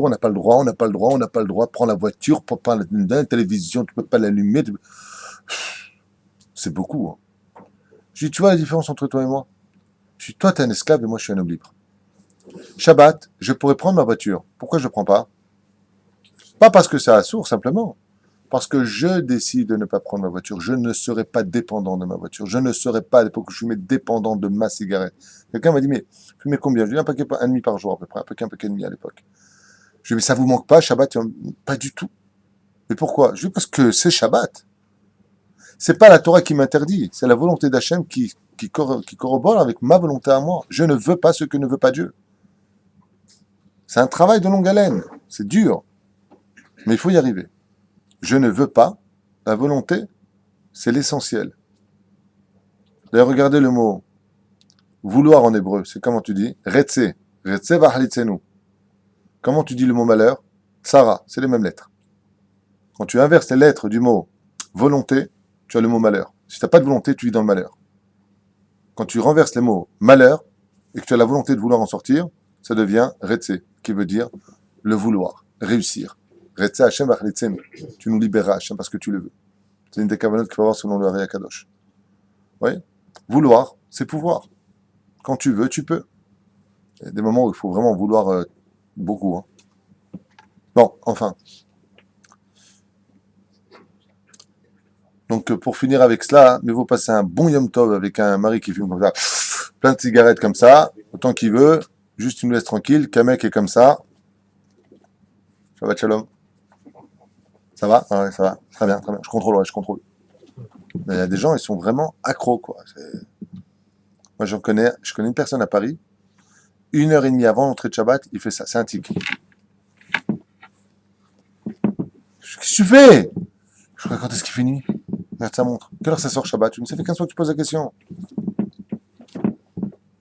on n'a pas le droit, prends la voiture, prends la télévision, tu peux pas l'allumer. C'est beaucoup. Hein. Je lui dis, tu vois la différence entre toi et moi? Je dis, toi t'es un esclave et moi je suis un homme libre. Shabbat, je pourrais prendre ma voiture. Pourquoi je ne prends pas? Pas parce que c'est Assour, simplement. Parce que je décide de ne pas prendre ma voiture. Je ne serai pas dépendant de ma voiture. Je ne serai pas, à l'époque où je fumais, dépendant de ma cigarette. Quelqu'un m'a dit, mais fumez combien? Je lui ai dit, un demi par jour à peu près, un paquet et demi à l'époque. Je lui ai dit, mais ça vous manque pas, Shabbat? Pas du tout. Mais pourquoi? Je lui ai dit, parce que c'est Shabbat. C'est pas la Torah qui m'interdit, c'est la volonté d'Hachem qui corrobore avec ma volonté à moi. Je ne veux pas ce que ne veut pas Dieu. C'est un travail de longue haleine. C'est dur. Mais il faut y arriver. Je ne veux pas. La volonté, c'est l'essentiel. D'ailleurs, regardez le mot vouloir en hébreu. C'est comment tu dis? Retse. Retse v'achlitzenu. Comment tu dis le mot malheur? Sarah. C'est les mêmes lettres. Quand tu inverses les lettres du mot volonté, tu as le mot malheur. Si tu n'as pas de volonté, tu vis dans le malheur. Quand tu renverses les mots malheur et que tu as la volonté de vouloir en sortir, ça devient retse, qui veut dire le vouloir, réussir. Retse Hashem v'achlitzenu. Tu nous libéras, Hashem, parce que tu le veux. C'est une des cavanotes qu'il faut avoir selon le Ari Kadosh. Oui. Vouloir, c'est pouvoir. Quand tu veux, tu peux. Il y a des moments où il faut vraiment vouloir beaucoup. Hein. Bon, enfin. Donc, pour finir avec cela, mieux vaut passer un bon Yom Tov avec un mari qui fume comme ça, plein de cigarettes comme ça, autant qu'il veut, juste il nous laisse tranquille, qu'un mec est comme ça. Shabbat shalom. Ça va? Ouais, ça va. Très bien, très bien. Je contrôle, ouais, je contrôle. Mais il y a des gens, ils sont vraiment accros, quoi. Moi, je connais une personne à Paris, 1h30 avant l'entrée de Shabbat, il fait ça. C'est un tic. Qu'est-ce que tu fais? Je crois quand est-ce qu'il finit? Regarde sa montre. Quelle heure ça sort Shabbat? Tu me dis, ça fait 15 fois que tu poses la question.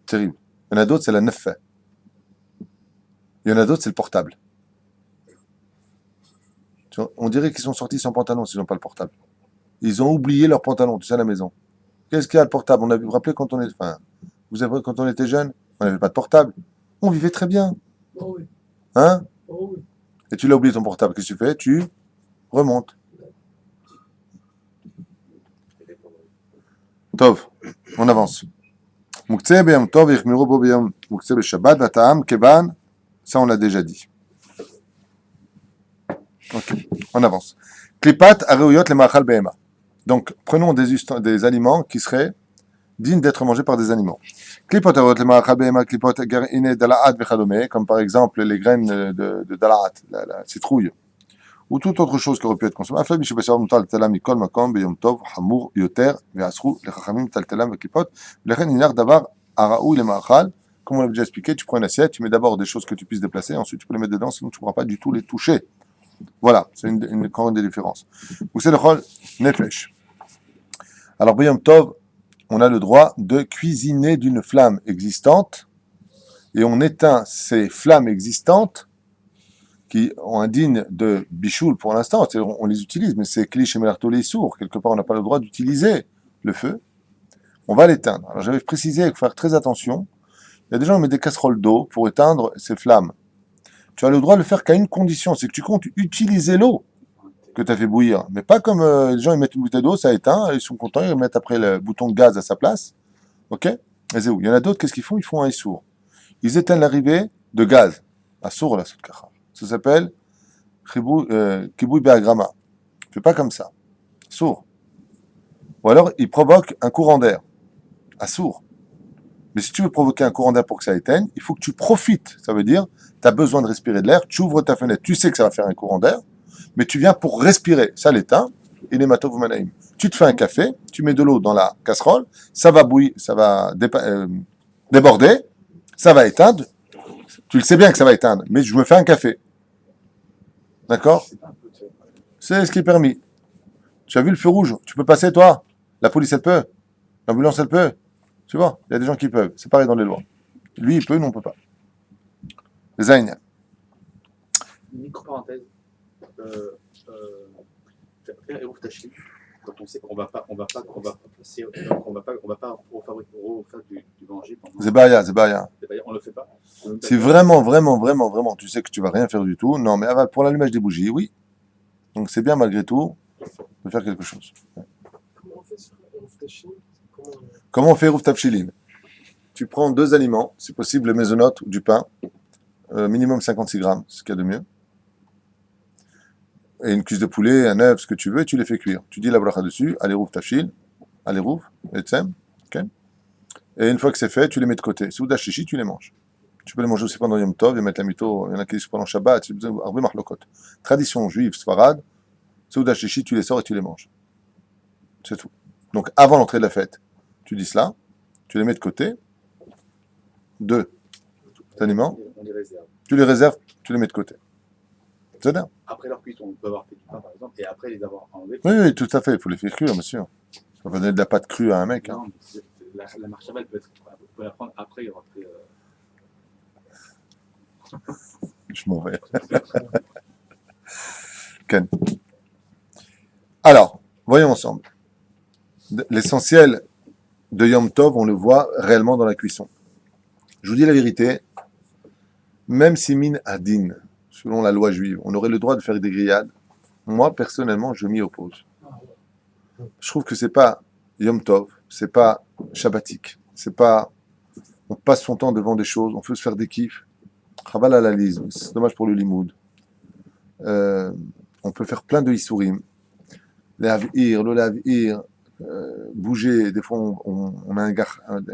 Terrible. Il y en a d'autres, c'est la neuf. Il y en a d'autres, c'est le portable. Tu vois, on dirait qu'ils sont sortis sans pantalon s'ils n'ont pas le portable. Ils ont oublié leur pantalon, tu sais, à la maison. Qu'est-ce qu'il y a le portable? On a vu, vous vous rappelez quand on est, enfin, vous avez quand on était jeune, on n'avait pas de portable. On vivait très bien. Oh oui, Hein? oh oui. Et tu l'as oublié ton portable. Qu'est-ce que tu fais? Tu remontes. Tov, on avance. Muktzeh b'yom tov yichmiru bo b'yom muktzeh b'shabbat v'ta'am kevan. Ça, on l'a déjà dit. Ok, on avance. Klipat areuyot le ma'achal behema. Donc, prenons des aliments qui seraient dignes d'être mangés par des animaux. Klipot areuyot le ma'achal behema, klipot garine dala'at v'chadome, comme par exemple les graines de dala'at, la citrouille, ou toute autre chose qui aurait pu être consommée. Afal mishubasar mutal talam mikol makom beyom tov hamur yoter ve'asru lechachamim tal talam ve'klipot lechen inar davar araou le ma'achal. Comme on l'a déjà expliqué, tu prends une assiette, tu mets d'abord des choses que tu puisses déplacer, ensuite tu peux les mettre dedans, sinon tu ne pourras pas du tout les toucher. Voilà, c'est encore une des différences. Ou c'est le chol nefesh. Alors, B'yom Tov, on a le droit de cuisiner d'une flamme existante et on éteint ces flammes existantes qui ont un digne de bichoul pour l'instant, on les utilise, mais c'est cliché les sourds. Quelque part, on n'a pas le droit d'utiliser le feu. On va l'éteindre. Alors, j'avais précisé qu'il faut faire très attention. Il y a des gens qui mettent des casseroles d'eau pour éteindre ces flammes. Tu as le droit de le faire qu'à une condition, c'est que tu comptes utiliser l'eau que tu as fait bouillir. Mais pas comme les gens, ils mettent une bouteille d'eau, ça éteint, ils sont contents, ils mettent après le bouton de gaz à sa place. Ok? Et c'est où? Il y en a d'autres, qu'est-ce qu'ils font? Ils font un issour. Ils éteignent l'arrivée de gaz. À sourd, là, ça s'appelle kibouy be'agrama. Fais pas comme ça. Sourd. Ou alors, ils provoquent un courant d'air. À sourd. Mais si tu veux provoquer un courant d'air pour que ça éteigne, il faut que tu profites. Ça veut dire, tu as besoin de respirer de l'air, tu ouvres ta fenêtre, tu sais que ça va faire un courant d'air, mais tu viens pour respirer. Ça l'éteint, et les matov manaïm. Tu te fais un café, tu mets de l'eau dans la casserole, ça va bouillir, ça va déborder, ça va éteindre. Tu le sais bien que ça va éteindre, mais je me fais un café. D'accord? C'est ce qui est permis. Tu as vu le feu rouge? Tu peux passer, toi? La police, elle peut? L'ambulance, elle peut? Tu vois, il y a des gens qui peuvent. C'est pareil dans les lois. Lui, il peut, nous, on ne peut pas. Zayn. Micro-parenthèse. Faire Eruv Tashlim, quand on sait qu'on va pas refaire du manger pendant. Zebaya. On le fait pas. Si vraiment, tu sais que tu vas rien faire du tout, non, mais pour l'allumage des bougies, oui. Donc c'est bien malgré tout de faire quelque chose. Comment on fait sur Eruv Tashlim? Comment on fait Eruv Tafshilin? Tu prends 2 aliments, si possible le maisonote ou du pain, minimum 56 grammes, c'est ce qu'il y a de mieux. Et une cuisse de poulet, un œuf, ce que tu veux, et tu les fais cuire. Tu dis la bracha dessus, allez Eruv Tafshil, allez Eruv, et tsem, ok. Et une fois que c'est fait, tu les mets de côté. Souda Shishi, tu les manges. Tu peux les manger aussi pendant Yom Tov, et mettre la mito, il y en a qui disent pendant Shabbat, tradition juive, Sfarad, Souda Shishi, tu les sors et tu les manges. C'est tout. Donc avant l'entrée de la fête, tu dis cela, tu les mets de côté, 2 aliments, On les réserve. tu les réserves, tu les mets de côté. C'est bien. Après leur cuisson, on peut avoir fait du pain par exemple, et après les avoir enlevés. Oui, tout à fait, il faut les faire cuire, monsieur. On va donner de la pâte crue à un mec. Hein. Non, la marche à peut être. On peut la prendre après et rentrer. Je m'en vais. Ken. Alors, voyons ensemble. L'essentiel de Yom Tov, on le voit réellement dans la cuisson. Je vous dis la vérité, même si min adin, selon la loi juive, on aurait le droit de faire des grillades, moi, personnellement, je m'y oppose. Je trouve que c'est pas Yom Tov, c'est pas shabbatique, c'est pas on passe son temps devant des choses, on peut se faire des kiffs. Chaval à la lise, c'est dommage pour le limoud. On peut faire plein de issourim. L'avir, le lavir, bouger. Des fois, on a un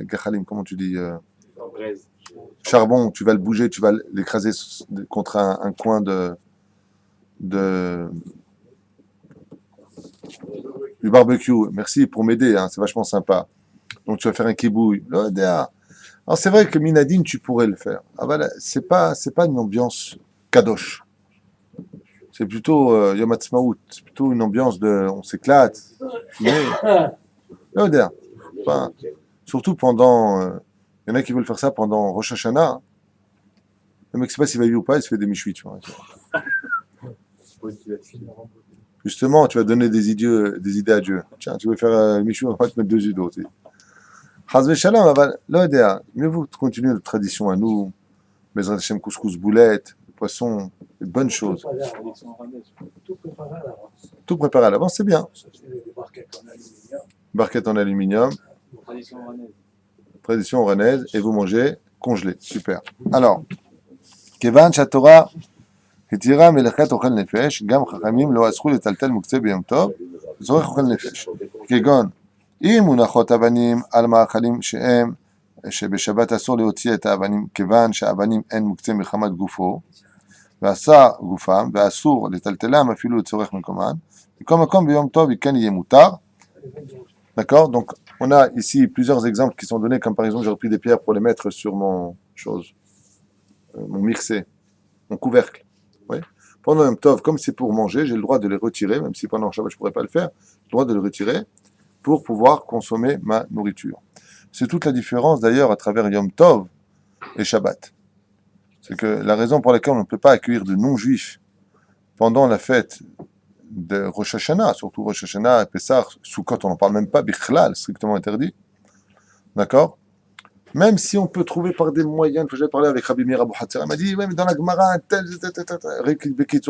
gachalim, comment tu dis En braise. charbon, tu vas le bouger, tu vas l'écraser contre un coin du barbecue. Merci pour m'aider, hein, c'est vachement sympa. Donc tu vas faire un kibouille. Alors c'est vrai que Minadine, tu pourrais le faire. Ah, voilà, c'est pas une ambiance kadosh. C'est plutôt Yom Ha'atzmaut. C'est plutôt une ambiance de on s'éclate. Enfin, surtout pendant. Il y en a qui veulent faire ça pendant Rosh Hashanah. Le mec ne sait pas s'il va y ou pas, il se fait des michouis, tu vois. Justement, tu vas donner des idées à Dieu. Tiens, tu veux faire michou, on va te mettre 2 judos aussi. Hazve Shalom, mieux vaut continuer notre tradition à nous. Bezrat Hashem, couscous, boulettes, poissons, des bonnes choses. Tout préparé à l'avance. Tout préparé à l'avance, c'est bien. Des barquettes en aluminium. Barquette en aluminium, Tradition ranaise. tradition rennaise, et vous mangez congelé. Super. Alors, Kevan Shatora, התירה מלאכת אוכל נפש, גם חכמים לא אסרו לטלטל מוקצה ביום טוב, לצורך אוכל נפש. כגון, אם מונחות אבנים על מאכלים שבשבת אסור להוציא את האבנים, כיוון שהאבנים אין מוקצה מחמת גופו, ועשה גופם, ואסור לטלטלם אפילו לצורך מקומן, מכל מקום ביום טוב כן יהיה מותר. D'accord? Donc, on a ici plusieurs exemples qui sont donnés, comme par exemple, j'ai repris des pierres pour les mettre sur mon mixé, mon couvercle. Oui. Pendant un tov, comme c'est pour manger, j'ai le droit de les retirer, même si pendant Shabbat je ne pourrais pas le faire, j'ai le droit de les retirer pour pouvoir consommer ma nourriture. C'est toute la différence d'ailleurs à travers Yom Tov et Shabbat. C'est que la raison pour laquelle on ne peut pas accueillir de non-juifs pendant la fête de Rosh Hashanah, surtout Rosh Hashanah, Pessah, Sukkot, on n'en parle même pas, Bichlal, strictement interdit. D'accord? Même si on peut trouver par des moyens, j'ai parlé avec Rabbi Meir Abou Hatzera, il m'a dit, ouais, mais dans la Gemara,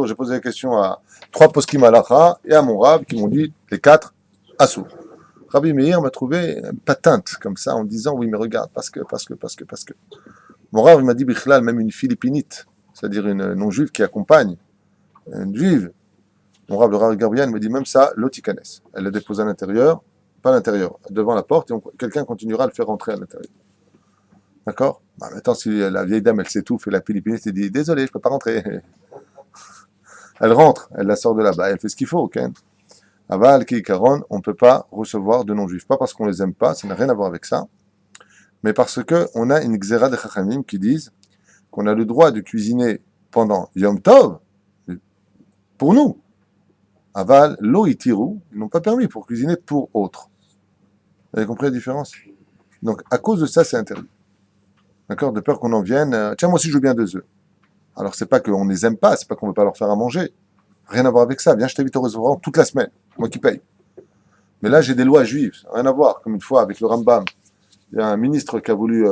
j'ai posé la question à 3 poskim halacha et à mon Rav qui m'ont dit, les 4, assour. Rabbi Meir m'a trouvé une patente comme ça en disant, oui, mais regarde, parce que. Mon Rav m'a dit, Bichlal, même une philippinite, c'est-à-dire une non-juive qui accompagne une juive. Mon Rav, le Rav Gabriel, me dit, même ça, l'otikanes. Elle la dépose à l'intérieur, pas à l'intérieur, devant la porte, et quelqu'un continuera à le faire rentrer à l'intérieur. D'accord? Bah, maintenant, si la vieille dame, elle s'étouffe et la philippiniste, elle dit, désolé, je ne peux pas rentrer. Elle rentre, elle la sort de là-bas, elle fait ce qu'il faut, ok? Aval, ki karon, on ne peut pas recevoir de non-juifs. Pas parce qu'on les aime pas, ça n'a rien à voir avec ça, mais parce qu'on a une xéra de chachamim qui disent qu'on a le droit de cuisiner pendant Yom Tov, pour nous. Aval, lo itiru, ils n'ont pas permis pour cuisiner pour autres. Vous avez compris la différence? Donc, à cause de ça, c'est interdit. D'accord? De peur qu'on en vienne. Tiens, moi aussi, je veux bien 2 œufs. Alors, c'est pas qu'on ne les aime pas, c'est pas qu'on ne veut pas leur faire à manger. Rien à voir avec ça. Viens, je t'invite au restaurant toute la semaine. Moi qui paye. Mais là, j'ai des lois juives. Rien à voir. Comme une fois avec le Rambam. Il y a un ministre qui a voulu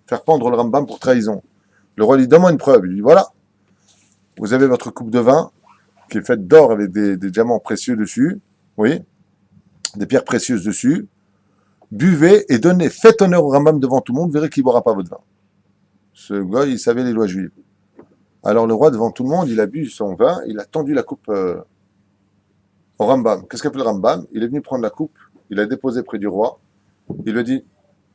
faire pendre le Rambam pour trahison. Le roi lui donne-moi une preuve. Il lui dit voilà. Vous avez votre coupe de vin qui est faite d'or avec des diamants précieux dessus. Oui. Des pierres précieuses dessus. Buvez et donnez, faites honneur au Rambam devant tout le monde, vous verrez qu'il ne boira pas votre vin. Ce gars, il savait les lois juives. Alors le roi, devant tout le monde, il a bu son vin, il a tendu la coupe au Rambam. Qu'est-ce qu'appelle le Rambam? Il est venu prendre la coupe, il l'a déposée près du roi, il lui a dit,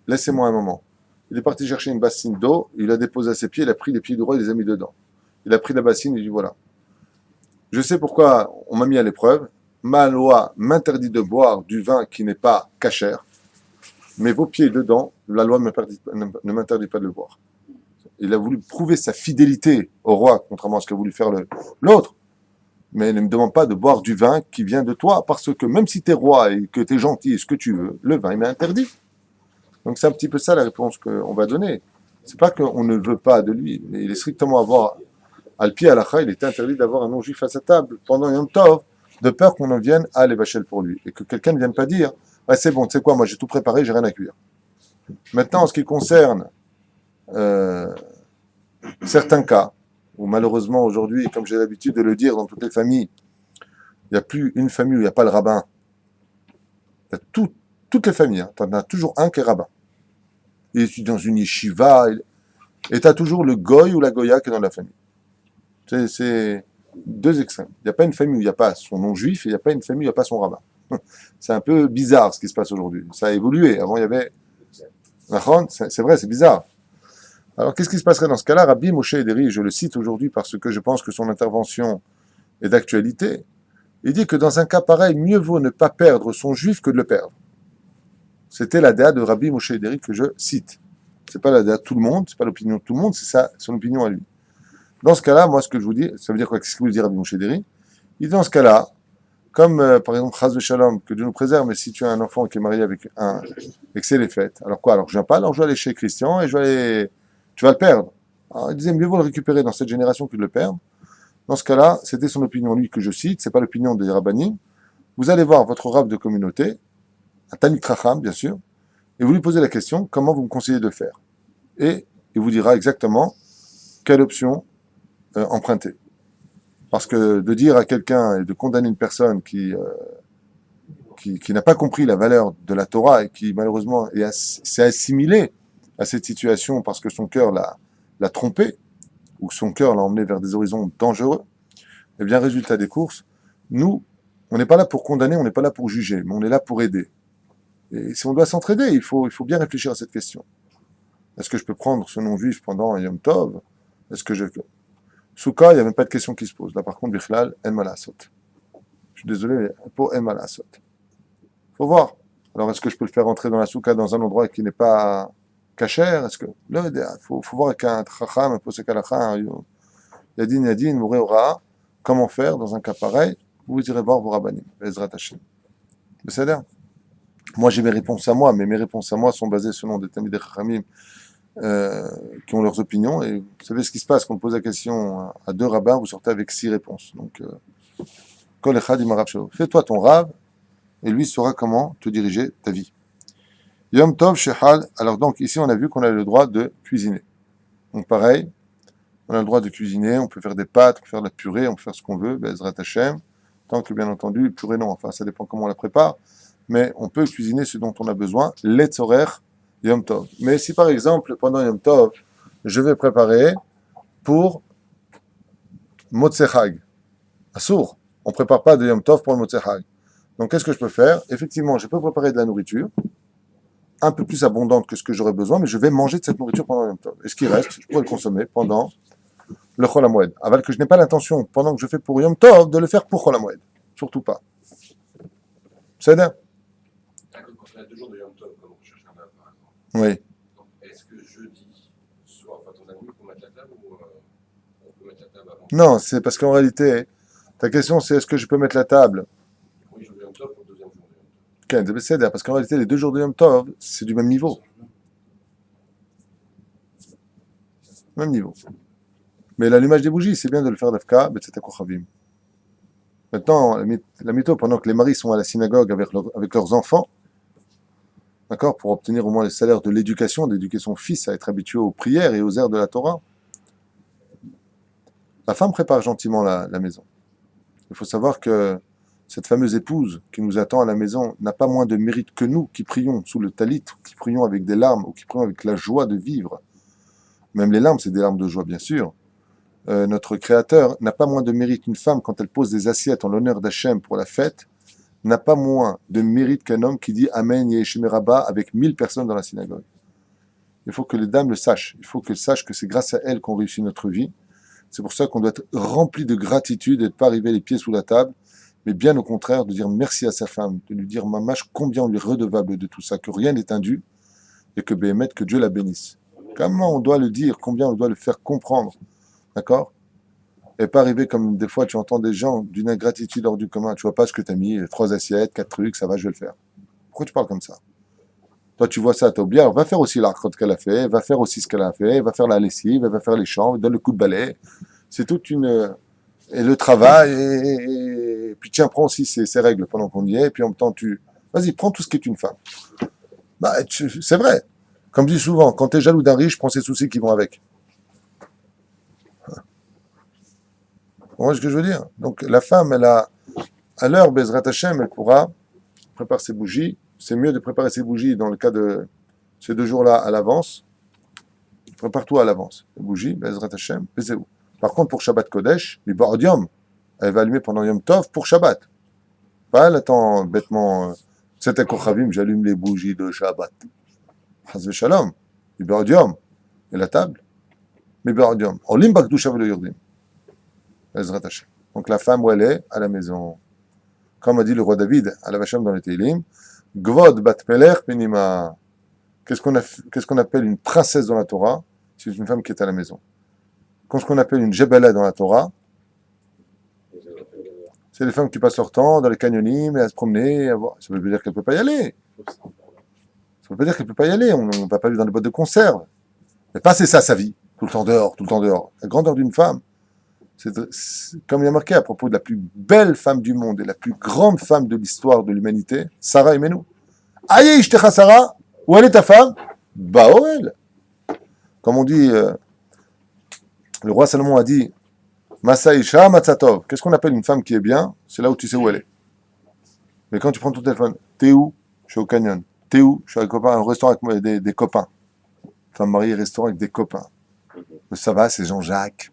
laissez-moi un moment. Il est parti chercher une bassine d'eau, il l'a déposée à ses pieds, il a pris les pieds du roi, il les a mis dedans. Il a pris la bassine, il dit, voilà. Je sais pourquoi on m'a mis à l'épreuve, ma loi m'interdit de boire du vin qui n'est pas cachère, mais vos pieds dedans, la loi ne m'interdit pas de le boire. Il a voulu prouver sa fidélité au roi, contrairement à ce qu'a voulu faire l'autre. Mais il ne me demande pas de boire du vin qui vient de toi, parce que même si tu es roi et que tu es gentil et ce que tu veux, le vin, il m'est interdit. Donc c'est un petit peu ça la réponse qu'on va donner. C'est pas qu'on ne veut pas de lui, mais il est strictement avoir, al pied à l'akha, il est interdit d'avoir un non-juif à sa table pendant Yom Tov, de peur qu'on en vienne à l'évachel pour lui. Et que quelqu'un ne vienne pas dire, ah, c'est bon, tu sais quoi, moi j'ai tout préparé, j'ai rien à cuire. Maintenant, en ce qui concerne certains cas, où malheureusement aujourd'hui, comme j'ai l'habitude de le dire dans toutes les familles, il n'y a plus une famille où il n'y a pas le rabbin. Il y a toutes les familles, tu en as toujours un qui est rabbin. il étudie dans une yeshiva, et tu as toujours le goy ou la goya qui est dans la famille. C'est deux extrêmes. Il n'y a pas une famille où il n'y a pas son nom juif, et il n'y a pas une famille où il n'y a pas son rabbin. C'est un peu bizarre ce qui se passe aujourd'hui. Ça a évolué. Avant, il y avait... C'est vrai, c'est bizarre. Alors, qu'est-ce qui se passerait dans ce cas-là? Rabbi Moshe Ederi, je le cite aujourd'hui parce que je pense que son intervention est d'actualité. Il dit que dans un cas pareil, mieux vaut ne pas perdre son juif que de le perdre. C'était la déa de Rabbi Moshe Ederi que je cite. C'est pas la déa de tout le monde, c'est pas l'opinion de tout le monde, c'est ça, son opinion à lui. Dans ce cas-là, moi, ce que je vous dis, ça veut dire quoi? Qu'est-ce que vous dit Rabbi Moshe Ederi? Il dit dans ce cas-là, comme par exemple, Chaz Shalom, que Dieu nous préserve, mais si tu as un enfant qui est marié avec un, et que c'est les fêtes, alors quoi? Alors je viens pas, alors je vais aller chez Christian et je vais aller, tu vas le perdre. Alors, il disait, mieux vaut le récupérer dans cette génération que de le perdre. Dans ce cas-là, c'était son opinion, lui, que je cite, c'est pas l'opinion des rabbanim. Vous allez voir votre rab de communauté, un Tanit Racham, bien sûr, et vous lui posez la question, comment vous me conseillez de faire? Et il vous dira exactement quelle option emprunter. Parce que de dire à quelqu'un et de condamner une personne qui n'a pas compris la valeur de la Torah et qui malheureusement s'est assimilé à cette situation parce que son cœur l'a trompé, ou que son cœur l'a emmené vers des horizons dangereux, eh bien, résultat des courses, nous, on n'est pas là pour condamner, on n'est pas là pour juger, mais on est là pour aider. Et si on doit s'entraider, il faut bien réfléchir à cette question. Est-ce que je peux prendre ce nom juif pendant un Yom Tov? Est-ce que je... Souka, il n'y a même pas de question qui se pose. Là, par contre, Bichlal, En Malasot. Je suis désolé, mais pour En Malasot. Faut voir. Alors, est-ce que je peux le faire entrer dans la souka dans un endroit qui n'est pas cachère? Est-ce que... Là, il faut voir avec un Chacham, un Posek Halacha, un Yadin, Mouré Ora, comment faire dans un cas pareil. Vous irez voir vos rabbanim. Ezrat Hashem. C'est ça. Moi, j'ai mes réponses à moi, mais mes réponses à moi sont basées selon des Talmidei Chachamim qui ont leurs opinions. Et vous savez ce qui se passe quand on pose la question à deux rabbins, vous sortez avec 6 réponses. Donc, Kol Echad im Rav Shelo. Fais-toi ton rab, et lui saura comment te diriger ta vie. Yom Tov Shehal. Alors donc, ici, on a vu qu'on a le droit de cuisiner. Donc, pareil, on a le droit de cuisiner, on peut faire des pâtes, on peut faire de la purée, on peut faire ce qu'on veut, Bezrat Hashem. Tant que, bien entendu, purée non, enfin, ça dépend comment on la prépare. Mais on peut cuisiner ce dont on a besoin, l'etzorer Yom Tov. Mais si par exemple, pendant Yom Tov, je vais préparer pour Motzei Chag, Assour, on ne prépare pas de Yom Tov pour le Motzei Chag. Donc qu'est-ce que je peux faire? Effectivement, je peux préparer de la nourriture, un peu plus abondante que ce que j'aurais besoin, mais je vais manger de cette nourriture pendant Yom Tov. Et ce qui reste, je pourrais le consommer pendant le Chol HaMoed. Aval que je n'ai pas l'intention, pendant que je fais pour Yom Tov, de le faire pour Chol HaMoed. Surtout pas. C'est bien. Quand on a 2 jours de Yom Tov, comme on cherche un âme, par exemple. Oui. Donc, est-ce que jeudi soir, quand on a nuit, on peut mettre la table ou on peut mettre la table avant? Non, c'est parce qu'en réalité, ta question c'est est-ce que je peux mettre la table? Oui, jour de Yom Tov pour le 2e jour de Yom Tov. Ok, c'est parce qu'en réalité, les 2 jours de Yom Tov, c'est du même niveau. Même niveau. Mais l'allumage des bougies, c'est bien de le faire d'Afka, Betseta Kochavim. Maintenant, la mytho, pendant que les maris sont à la synagogue avec leurs enfants, d'accord, pour obtenir au moins le salaire de l'éducation, d'éduquer son fils à être habitué aux prières et aux airs de la Torah, la femme prépare gentiment la maison. Il faut savoir que cette fameuse épouse qui nous attend à la maison n'a pas moins de mérite que nous qui prions sous le talit, qui prions avec des larmes, ou qui prions avec la joie de vivre. Même les larmes, c'est des larmes de joie, bien sûr. Notre Créateur n'a pas moins de mérite. Une femme, quand elle pose des assiettes en l'honneur d'Hachem pour la fête, n'a pas moins de mérite qu'un homme qui dit Amen Yesheme Rabba avec 1000 personnes dans la synagogue. Il faut que les dames le sachent. Il faut qu'elles sachent que c'est grâce à elles qu'on réussit notre vie. C'est pour ça qu'on doit être rempli de gratitude et de ne pas arriver les pieds sous la table, mais bien au contraire de dire merci à sa femme, de lui dire Mamash combien on lui est redevable de tout ça, que rien n'est indu et que Béhémet, que Dieu la bénisse. Comment on doit le dire, combien on doit le faire comprendre. D'accord? Et pas arriver comme des fois tu entends des gens d'une ingratitude hors du commun. Tu vois pas ce que tu as mis, 3 assiettes, 4 trucs, ça va, je vais le faire. Pourquoi tu parles comme ça? Toi tu vois ça, tu as oublié, alors va faire aussi l'arcrotte qu'elle a fait, va faire aussi ce qu'elle a fait, va faire la lessive, va faire les chambres, donne le coup de balai. C'est toute une... Et le travail, et puis tiens, prends aussi ces règles pendant qu'on y est, et puis en même temps tu... Vas-y, prends tout ce qui est une femme. Bah, c'est vrai. Comme je dis souvent, quand tu es jaloux d'un riche, prends ses soucis qui vont avec. Vous voyez ce que je veux dire? Donc la femme, elle a, à l'heure Bezrat Hashem, elle pourra préparer ses bougies. C'est mieux de préparer ses bougies dans le cas de ces 2 jours-là à l'avance. Prépare tout à l'avance. Les bougies, Bezrat Hashem, Bezéou. Par contre, pour Shabbat Kodesh, les Bordium, elle va allumer pendant Yom Tov pour Shabbat. Pas elle attend bêtement, c'était Kochavim, j'allume les bougies de Shabbat. Hazve Shalom, les Bordium, et la table, les Bordium. Olim Bakdusha Velo Yurdim. Bezrat Hashem. Donc la femme où elle est, à la maison. Comme a dit le roi David à la Vachem dans les Teilim, Gvod Bat Melech Penima. Qu'est-ce qu'on appelle une princesse dans la Torah? C'est une femme qui est à la maison. Qu'est-ce qu'on appelle une Jebela dans la Torah? C'est les femmes qui passent leur temps dans les canyonim et à se promener. Ça veut dire qu'elle ne peut pas y aller. Ça veut pas dire qu'elle ne peut pas y aller. On ne va pas lui dans des boîtes de conserve. Mais pas c'est ça sa vie. Tout le temps dehors, tout le temps dehors. La grandeur d'une femme, c'est comme il y a marqué à propos de la plus belle femme du monde et la plus grande femme de l'histoire de l'humanité, Sarah Imenu. Aïe, Ishtecha Sarah, où elle est ta femme? Baoel. Comme on dit, le roi Salomon a dit, Masaïcha Matzatov. Qu'est-ce qu'on appelle une femme qui est bien? C'est là où tu sais où elle est. Mais quand tu prends ton téléphone, t'es où? Je suis au canyon. T'es où? Je suis avec un restaurant avec des copains. Femme mariée, restaurant avec des copains. Mais ça va, c'est Jean-Jacques.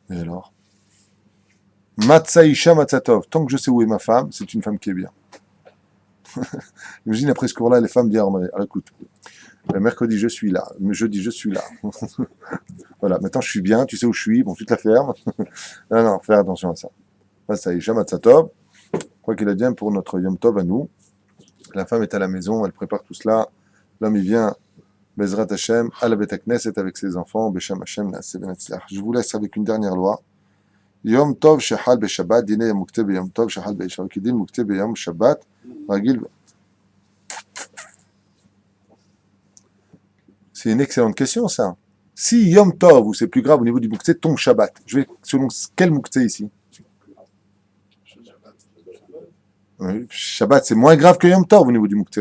Et alors? Matsaïcha Matzatov. Tant que je sais où est ma femme, c'est une femme qui est bien. Imagine après ce cours-là, les femmes disent, alors écoute, mercredi je suis là, jeudi je suis là. Voilà, maintenant je suis bien, tu sais où je suis, bon tu te la fermes. Non, fais attention à ça. Matsaïcha Matzatov. Quoi qu'il advienne pour notre Yom Tov à nous, la femme est à la maison, elle prépare tout cela, l'homme il vient, Bezrat Hashem, à la Beth Knesset avec ses enfants, Beshem Hashem, Naaseh Ben Hatzliach. Je vous laisse avec une dernière loi. Yom Tov Shechal Beshabbat, Dine Mukte Beyom Tov Shechal Beshabbat, Kidin Mukte Beyom Shabbat, Ragil. C'est une excellente question ça. Si Yom Tov, ou c'est plus grave au niveau du Mukte, tombe Shabbat, je vais selon quel Mukte ici? Shabbat, c'est moins grave que Yom Tov au niveau du Mukte.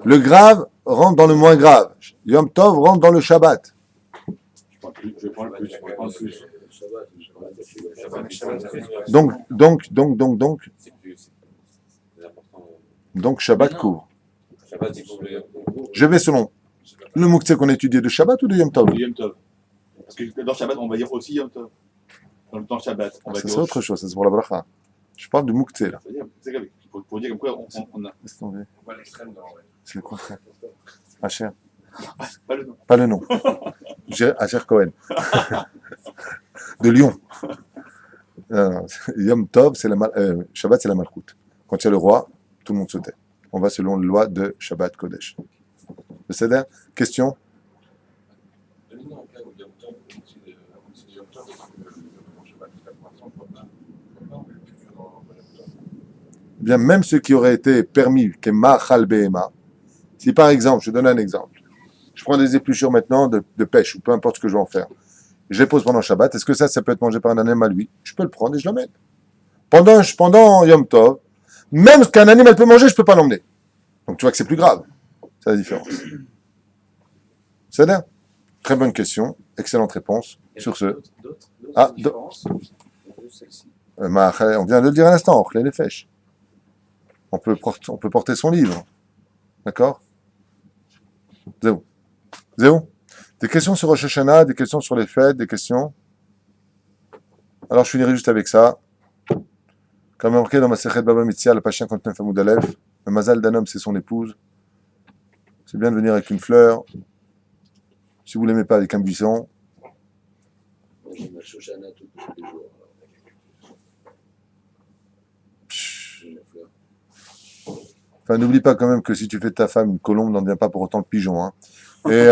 Le grave rentre dans le moins grave. Yom Tov rentre dans le Shabbat. Je prends le plus. Donc Shabbat court. Je vais selon le Muktzeh qu'on a étudié de Shabbat ou de Yom Tov? Yom Tov. Parce que dans Shabbat, on va dire aussi Yom Tov. Dans le temps Shabbat. Ça c'est autre chose, ça c'est pour la bracha. Je parle du Muktzeh là. C'est pour dire comme quoi on a. Laisse tomber. On voit l'extrême dans C'est le contraire. Asher. Pas le nom. Pas le nom. Asher Cohen. De Lyon. Yom Tov, c'est Shabbat, c'est la Malchut. Quand il y a le roi, tout le monde se tait. On va selon la loi de Shabbat Kodesh. C'est question? Donnez-nous un cas où Yom Tov, c'est Yom Tov, le Shabbat, jusqu'à présent, on ne peut pas. On peut plus dans Yom Tov. Bien, même ce qui aurait été permis, que Machal Behema, si par exemple, je donne un exemple, je prends des épluchures maintenant de pêche, ou peu importe ce que je vais en faire, je les pose pendant Shabbat, est-ce que ça peut être mangé par un animal? Oui, je peux le prendre et je l'emmène. Pendant Yom Tov, même ce qu'un animal peut manger, je ne peux pas l'emmener. Donc tu vois que c'est plus grave. C'est la différence. C'est là. Très bonne question, excellente réponse sur ce. Ah, on vient de le dire à l'instant, les fèches. On peut porter son livre. D'accord? Zéro. Des questions sur Rosh Hashanah, des questions sur les fêtes, des questions. Alors je finirai juste avec ça. Comme marqué dans ma Sechet Baba Mitzia, la page 59 Amoud Aleph, le mazal d'un homme, c'est son épouse. C'est bien de venir avec une fleur. Si vous ne l'aimez pas, avec un buisson. Moi, j'ai ma Shoshana tous les jours. Enfin, n'oublie pas quand même que si tu fais de ta femme une colombe, n'en devient pas pour autant le pigeon. Hein. Et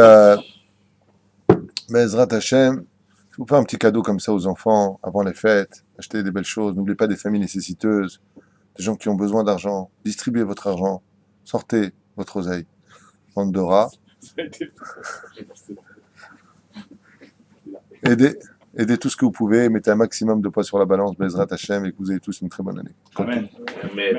Bezrat Hashem, je vous fais un petit cadeau comme ça aux enfants avant les fêtes. Achetez des belles choses. N'oubliez pas des familles nécessiteuses, des gens qui ont besoin d'argent. Distribuez votre argent. Sortez votre oseille. Bande de rats. Aidez tout ce que vous pouvez. Mettez un maximum de poids sur la balance. Bezrat Hashem et que vous ayez tous une très bonne année. Amen. Mais